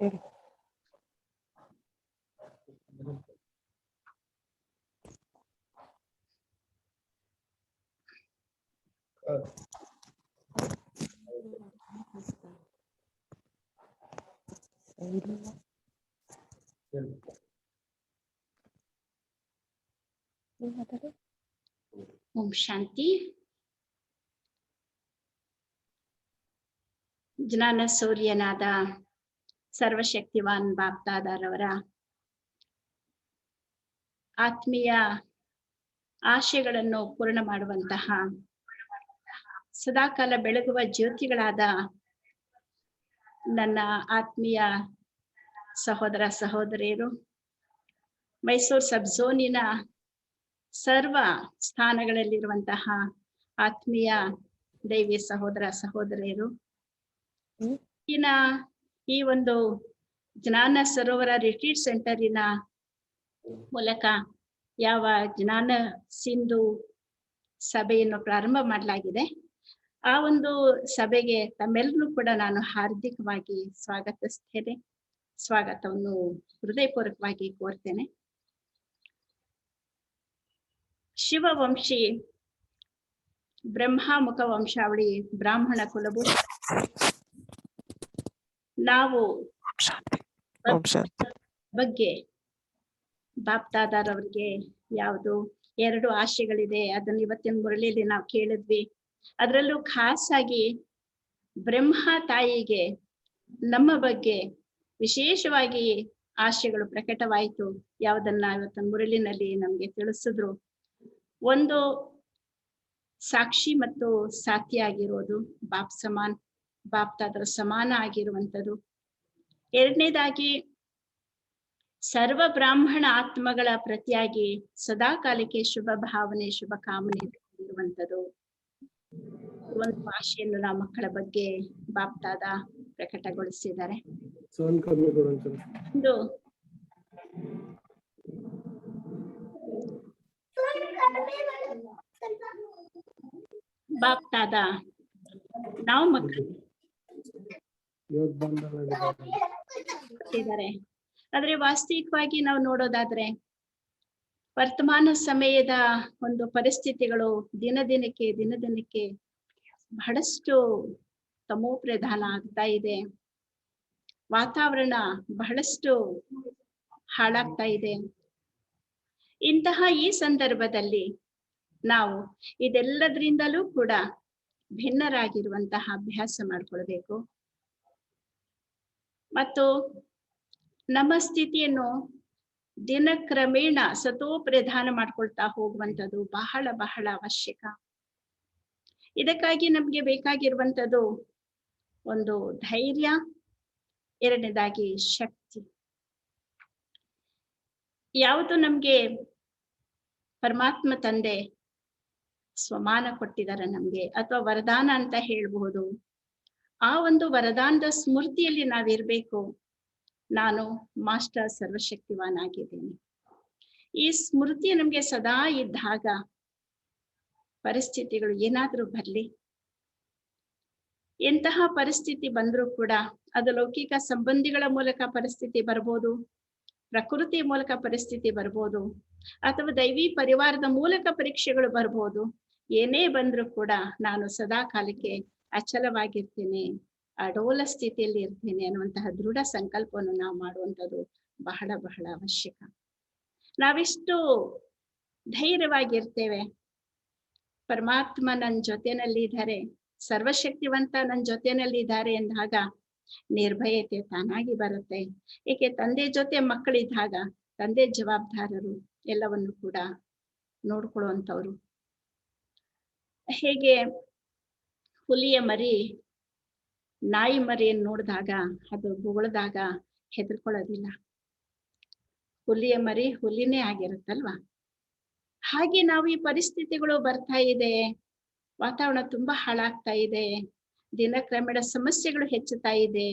ಹೇಳಿ. ಓಂ ಶಾಂತಿ. ಜ್ಞಾನ ಸೂರ್ಯನಾದ ಸರ್ವಶಕ್ತಿವಾನ್ ಬಾಪ್ದಾದಾರವರ ಆತ್ಮೀಯ ಆಶಯಗಳನ್ನು ಪೂರ್ಣ ಮಾಡುವಂತಹ ಸದಾಕಾಲ ಬೆಳಗುವ ಜ್ಯೋತಿಗಳಾದ ನನ್ನ ಆತ್ಮೀಯ ಸಹೋದರ ಸಹೋದರಿಯರು, ಮೈಸೂರು ಸಬ್ ಝೋನಿನ ಸರ್ವ ಸ್ಥಾನಗಳಲ್ಲಿರುವಂತಹ ಆತ್ಮೀಯ ದೈವಿ ಸಹೋದರ ಸಹೋದರಿಯರು, ಈ ಒಂದು ಜ್ಞಾನ ಸರೋವರ ರಿಟ್ರೀಟ್ ಸೆಂಟರಿನ ಮೂಲಕ ಯಾವ ಜ್ಞಾನ ಸಿಂಧು ಸಭೆಯನ್ನು ಪ್ರಾರಂಭ ಮಾಡಲಾಗಿದೆ, ಆ ಒಂದು ಸಭೆಗೆ ತಮ್ಮೆಲ್ಲರೂ ಕೂಡ ನಾನು ಹಾರ್ದಿಕವಾಗಿ ಸ್ವಾಗತಿಸ್ತೇನೆ. ಸ್ವಾಗತವನ್ನು ಹೃದಯಪೂರ್ವಕವಾಗಿ ಕೋರ್ತೇನೆ. ಶಿವವಂಶಿ ಬ್ರಹ್ಮಮುಖ ವಂಶಾವಳಿ ಬ್ರಾಹ್ಮಣ ಕುಲವು ನಾವು ಬಗ್ಗೆ ಬಾಪ್ದಾದಾರವ್ರಿಗೆ ಯಾವುದು 2 ಆಶೆಗಳಿದೆ, ಅದನ್ನು ಇವತ್ತಿನ ಮುರಳಿಯಲ್ಲಿ ನಾವು ಕೇಳಿದ್ವಿ. ಅದರಲ್ಲೂ ಖಾಸಾಗಿ ಬ್ರಹ್ಮ ತಾಯಿಗೆ ನಮ್ಮ ಬಗ್ಗೆ ವಿಶೇಷವಾಗಿ ಆಶೆಗಳು ಪ್ರಕಟವಾಯಿತು. ಯಾವುದನ್ನ ಇವತ್ತಿನ ಮುರಳಿನಲ್ಲಿ ನಮ್ಗೆ ತಿಳಿಸಿದ್ರು. ಒಂದು ಸಾಕ್ಷಿ ಮತ್ತು ಸಾಥಿ ಆಗಿರೋದು, ಬಾಪ್ದಾದರ ಸಮಾನ ಆಗಿರುವಂಥದ್ದು. ಎರಡನೇದಾಗಿ ಸರ್ವ ಬ್ರಾಹ್ಮಣ ಆತ್ಮಗಳ ಪ್ರತಿಯಾಗಿ ಸದಾಕಾಲಕ್ಕೆ ಶುಭ ಭಾವನೆ ಶುಭ ಕಾಮನೆ ಇರುವಂಥದ್ದು. ಒಂದು ಭಾಷೆಯನ್ನು ನಾವು ಮಕ್ಕಳ ಬಗ್ಗೆ ಬಾಪ್ದಾದ ಪ್ರಕಟಗೊಳಿಸಿದ್ದಾರೆ. ಒಂದು ಬಾಪ್ದಾದ ನಾವು ಮಕ್ಕಳು ಇದ್ದಾರೆ. ಆದ್ರೆ ವಾಸ್ತವಿಕವಾಗಿ ನಾವು ನೋಡೋದಾದ್ರೆ ವರ್ತಮಾನ ಸಮಯದ ಒಂದು ಪರಿಸ್ಥಿತಿಗಳು ದಿನದಿನಕ್ಕೆ ಬಹಳಷ್ಟು ತಮೋ ಪ್ರಧಾನ ಆಗ್ತಾ ಇದೆ. ವಾತಾವರಣ ಬಹಳಷ್ಟು ಹಾಳಾಗ್ತಾ ಇದೆ. ಇಂತಹ ಈ ಸಂದರ್ಭದಲ್ಲಿ ನಾವು ಇದೆಲ್ಲದರಿಂದಲೂ ಕೂಡ ಭಿನ್ನರಾಗಿರುವಂತಹ ಅಭ್ಯಾಸ ಮಾಡ್ಕೊಳ್ಬೇಕು ಮತ್ತು ನಮ್ಮ ಸ್ಥಿತಿಯನ್ನು ದಿನಕ್ರಮೇಣ ಸತೋಪ್ರಧಾನ ಮಾಡ್ಕೊಳ್ತಾ ಹೋಗುವಂಥದ್ದು ಬಹಳ ಬಹಳ ಅವಶ್ಯಕ. ಇದಕ್ಕಾಗಿ ನಮ್ಗೆ ಬೇಕಾಗಿರುವಂಥದ್ದು ಒಂದು ಧೈರ್ಯ, ಎರಡನೇದಾಗಿ ಶಕ್ತಿ. ಯಾವುದು ನಮ್ಗೆ ಪರಮಾತ್ಮ ತಂದೆ ಸ್ವಮಾನ ಕೊಟ್ಟಿದ್ದಾರೆ ನಮ್ಗೆ, ಅಥವಾ ವರದಾನ ಅಂತ ಹೇಳ್ಬಹುದು. ಆ ಒಂದು ವರದಾನದ ಸ್ಮೃತಿಯಲ್ಲಿ ನಾವಿರ್ಬೇಕು. ನಾನು ಮಾಸ್ಟರ್ ಸರ್ವಶಕ್ತಿವಾನ್ ಆಗಿದ್ದೇನೆ. ಈ ಸ್ಮೃತಿ ನಮ್ಗೆ ಸದಾ ಇದ್ದಾಗ ಪರಿಸ್ಥಿತಿಗಳು ಏನಾದ್ರೂ ಬರ್ಲಿ, ಎಂತಹ ಪರಿಸ್ಥಿತಿ ಬಂದ್ರೂ ಕೂಡ ಅದು ಲೌಕಿಕ ಸಂಬಂಧಿಗಳ ಮೂಲಕ ಪರಿಸ್ಥಿತಿ ಬರ್ಬೋದು, ಪ್ರಕೃತಿ ಮೂಲಕ ಪರಿಸ್ಥಿತಿ ಬರ್ಬೋದು, ಅಥವಾ ದೈವಿ ಪರಿವಾರದ ಮೂಲಕ ಪರೀಕ್ಷೆಗಳು ಬರ್ಬೋದು. ಏನೇ ಬಂದ್ರೂ ಕೂಡ ನಾನು ಸದಾ ಕಾಲಕ್ಕೆ ಅಚಲವಾಗಿರ್ತೇನೆ, ಅಡೋಲ ಸ್ಥಿತಿಯಲ್ಲಿ ಇರ್ತೇನೆ ಅನ್ನುವಂತಹ ದೃಢ ಸಂಕಲ್ಪವನ್ನು ನಾವು ಮಾಡುವಂಥದ್ದು ಬಹಳ ಬಹಳ ಅವಶ್ಯಕ. ನಾವಿಷ್ಟು ಧೈರ್ಯವಾಗಿರ್ತೇವೆ, ಪರಮಾತ್ಮ ನನ್ನ ಜೊತೆನಲ್ಲಿ ಇದ್ದಾರೆ, ಸರ್ವಶಕ್ತಿವಂತ ನನ್ನ ಜೊತೆನಲ್ಲಿ ಇದ್ದಾರೆ ಎಂದಾಗ ನಿರ್ಭಯತೆ ತಾನಾಗಿ ಬರುತ್ತೆ. ಏಕೆ ತಂದೆ ಜೊತೆ ಮಕ್ಕಳಿದ್ದಾಗ ತಂದೆ ಜವಾಬ್ದಾರರು, ಎಲ್ಲವನ್ನು ಕೂಡ ನೋಡ್ಕೊಳ್ಳುವಂಥವ್ರು. ಹೇಗೆ ಹುಲಿಯ ಮರಿ ನಾಯಿ ಮರಿಯನ್ನು ನೋಡಿದಾಗ ಅದು ಬೊಗಳಿದಾಗ ಹೆದರ್ಕೊಳ್ಳೋದಿಲ್ಲ, ಹುಲಿಯ ಮರಿ ಹುಲಿನೇ ಆಗಿರುತ್ತಲ್ವಾ. ಹಾಗೆ ನಾವು ಈ ಪರಿಸ್ಥಿತಿಗಳು ಬರ್ತಾ ಇದೆ, ವಾತಾವರಣ ತುಂಬಾ ಹಾಳಾಗ್ತಾ ಇದೆ, ದಿನಕ್ರಮೇಣ ಸಮಸ್ಯೆಗಳು ಹೆಚ್ಚುತ್ತಾ ಇದೆ,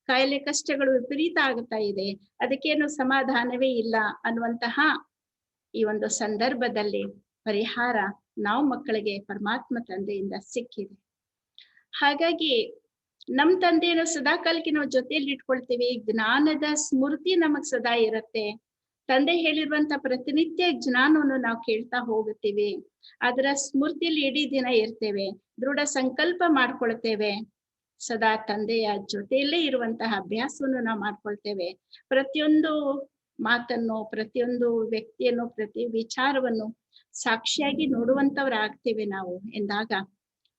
ಕಾಯಿಲೆ ಕಷ್ಟಗಳು ವಿಪರೀತ ಆಗುತ್ತಾ ಇದೆ, ಅದಕ್ಕೇನು ಸಮಾಧಾನವೇ ಇಲ್ಲ ಅನ್ನುವಂತಹ ಈ ಒಂದು ಸಂದರ್ಭದಲ್ಲಿ ಪರಿಹಾರ ನಾವು ಮಕ್ಕಳಿಗೆ ಪರಮಾತ್ಮ ತಂದೆಯಿಂದ ಸಿಕ್ಕಿದೆ. ಹಾಗಾಗಿ ನಮ್ ತಂದೆಯನ್ನು ಸದಾ ಕಾಲಕ್ಕೆ ನಾವು ಜೊತೆಯಲ್ಲಿ ಇಟ್ಕೊಳ್ತೀವಿ. ಜ್ಞಾನದ ಸ್ಮೃತಿ ನಮಗ್ ಸದಾ ಇರುತ್ತೆ. ತಂದೆ ಹೇಳಿರುವಂತ ಪ್ರತಿನಿತ್ಯ ಜ್ಞಾನವನ್ನು ನಾವು ಕೇಳ್ತಾ ಹೋಗುತ್ತೀವಿ, ಅದರ ಸ್ಮೃತಿಯಲ್ಲಿ ಇಡೀ ದಿನ ಇರ್ತೇವೆ, ದೃಢ ಸಂಕಲ್ಪ ಮಾಡ್ಕೊಳ್ತೇವೆ, ಸದಾ ತಂದೆಯ ಜೊತೆಯಲ್ಲೇ ಇರುವಂತಹ ಅಭ್ಯಾಸವನ್ನು ನಾವು ಮಾಡ್ಕೊಳ್ತೇವೆ. ಪ್ರತಿಯೊಂದು ಮಾತನ್ನು, ಪ್ರತಿಯೊಂದು ವ್ಯಕ್ತಿಯನ್ನು, ಪ್ರತಿ ವಿಚಾರವನ್ನು ಸಾಕ್ಷಿಯಾಗಿ ನೋಡುವಂತವರಾಗ್ತೇವೆ ನಾವು ಎಂದಾಗ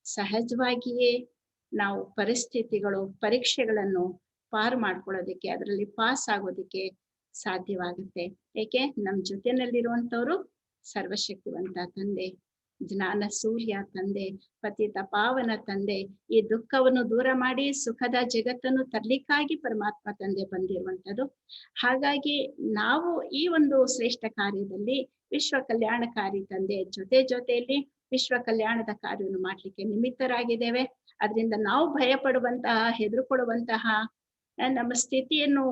ಸಹಜವಾಗಿಯೇ ನಾವು ಪರಿಸ್ಥಿತಿಗಳು, ಪರೀಕ್ಷೆಗಳನ್ನು ಪಾರು ಮಾಡ್ಕೊಳ್ಳೋದಕ್ಕೆ, ಅದರಲ್ಲಿ ಪಾಸ್ ಆಗೋದಕ್ಕೆ ಸಾಧ್ಯವಾಗುತ್ತೆ. ಏಕೆ ನಮ್ ಜೊತೆನಲ್ಲಿರುವಂತವ್ರು ಸರ್ವಶಕ್ತಿವಂತ ತಂದೆ, ಜ್ಞಾನ ಸೂರ್ಯ ತಂದೆ, ಪತಿತ ಪಾವನ ತಂದೆ, ಈ ದುಃಖವನ್ನು ದೂರ ಮಾಡಿ ಸುಖದ ಜಗತ್ತನ್ನು ತರ್ಲಿಕ್ಕಾಗಿ ಪರಮಾತ್ಮ ತಂದೆ ಬಂದಿರುವಂತದ್ದು. ಹಾಗಾಗಿ ನಾವು ಈ ಒಂದು ಶ್ರೇಷ್ಠ ಕಾರ್ಯದಲ್ಲಿ ವಿಶ್ವ ಕಲ್ಯಾಣಕಾರಿ ತಂದೆ ಜೊತೆಯಲ್ಲಿ ವಿಶ್ವ ಕಲ್ಯಾಣದ ಕಾರ್ಯವನ್ನು ಮಾಡ್ಲಿಕ್ಕೆ ನಿಮಿತ್ತರಾಗಿದ್ದೇವೆ. ಅದರಿಂದ ನಾವು ಭಯ ಪಡುವಂತಹ, ಹೆದರ್ಕೊಳ್ಳುವಂತಹ, ನಮ್ಮ ಸ್ಥಿತಿಯನ್ನು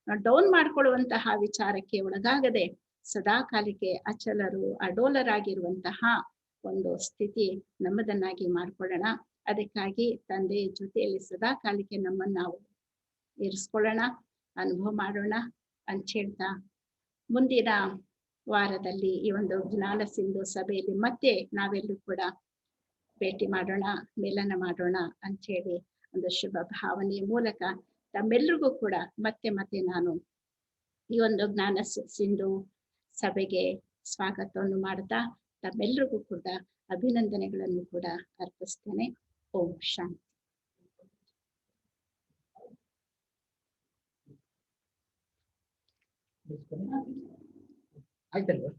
ಡೌನ್ ಮಾಡ್ಕೊಳ್ಳುವಂತಹ ವಿಚಾರಕ್ಕೆ ಒಳಗಾಗದೆ ಸದಾ ಕಾಲಕ್ಕೆ ಅಚಲರು, ಅಡೋಲರಾಗಿರುವಂತಹ ಒಂದು ಸ್ಥಿತಿ ನಮ್ಮದನ್ನಾಗಿ ಮಾಡ್ಕೊಳ್ಳೋಣ. ಅದಕ್ಕಾಗಿ ತಂದೆಯ ಜೊತೆಯಲ್ಲಿ ಸದಾ ಕಾಲಕ್ಕೆ ನಮ್ಮನ್ನು ನಾವು ಇರಿಸ್ಕೊಳ್ಳೋಣ, ಅನುಭವ ಮಾಡೋಣ ಅಂತ ಹೇಳ್ತಾ, ಮುಂದಿನ ವಾರದಲ್ಲಿ ಈ ಒಂದು ಜ್ಞಾನ ಸಿಂಧು ಸಭೆಯಲ್ಲಿ ಮತ್ತೆ ನಾವೆಲ್ಲರೂ ಕೂಡ ಭೇಟಿ ಮಾಡೋಣ, ಮಿಲನ ಮಾಡೋಣ ಅಂತ ಹೇಳಿ ಒಂದು ಶುಭ ಭಾವನೆಯ ಮೂಲಕ ತಮ್ಮೆಲ್ರಿಗೂ ಕೂಡ ಮತ್ತೆ ನಾನು ಈ ಒಂದು ಜ್ಞಾನ ಸಿಂಧು ಸಭೆಗೆ ಸ್ವಾಗತವನ್ನು ಮಾಡ್ತಾ ತಮ್ಮೆಲ್ರಿಗೂ ಕೂಡ ಅಭಿನಂದನೆಗಳನ್ನು ಕೂಡ ಅರ್ಪಿಸ್ತೇನೆ. ಓಂ ಶಾಂತಿ. ಆಯ್ತಲ್ವಾ?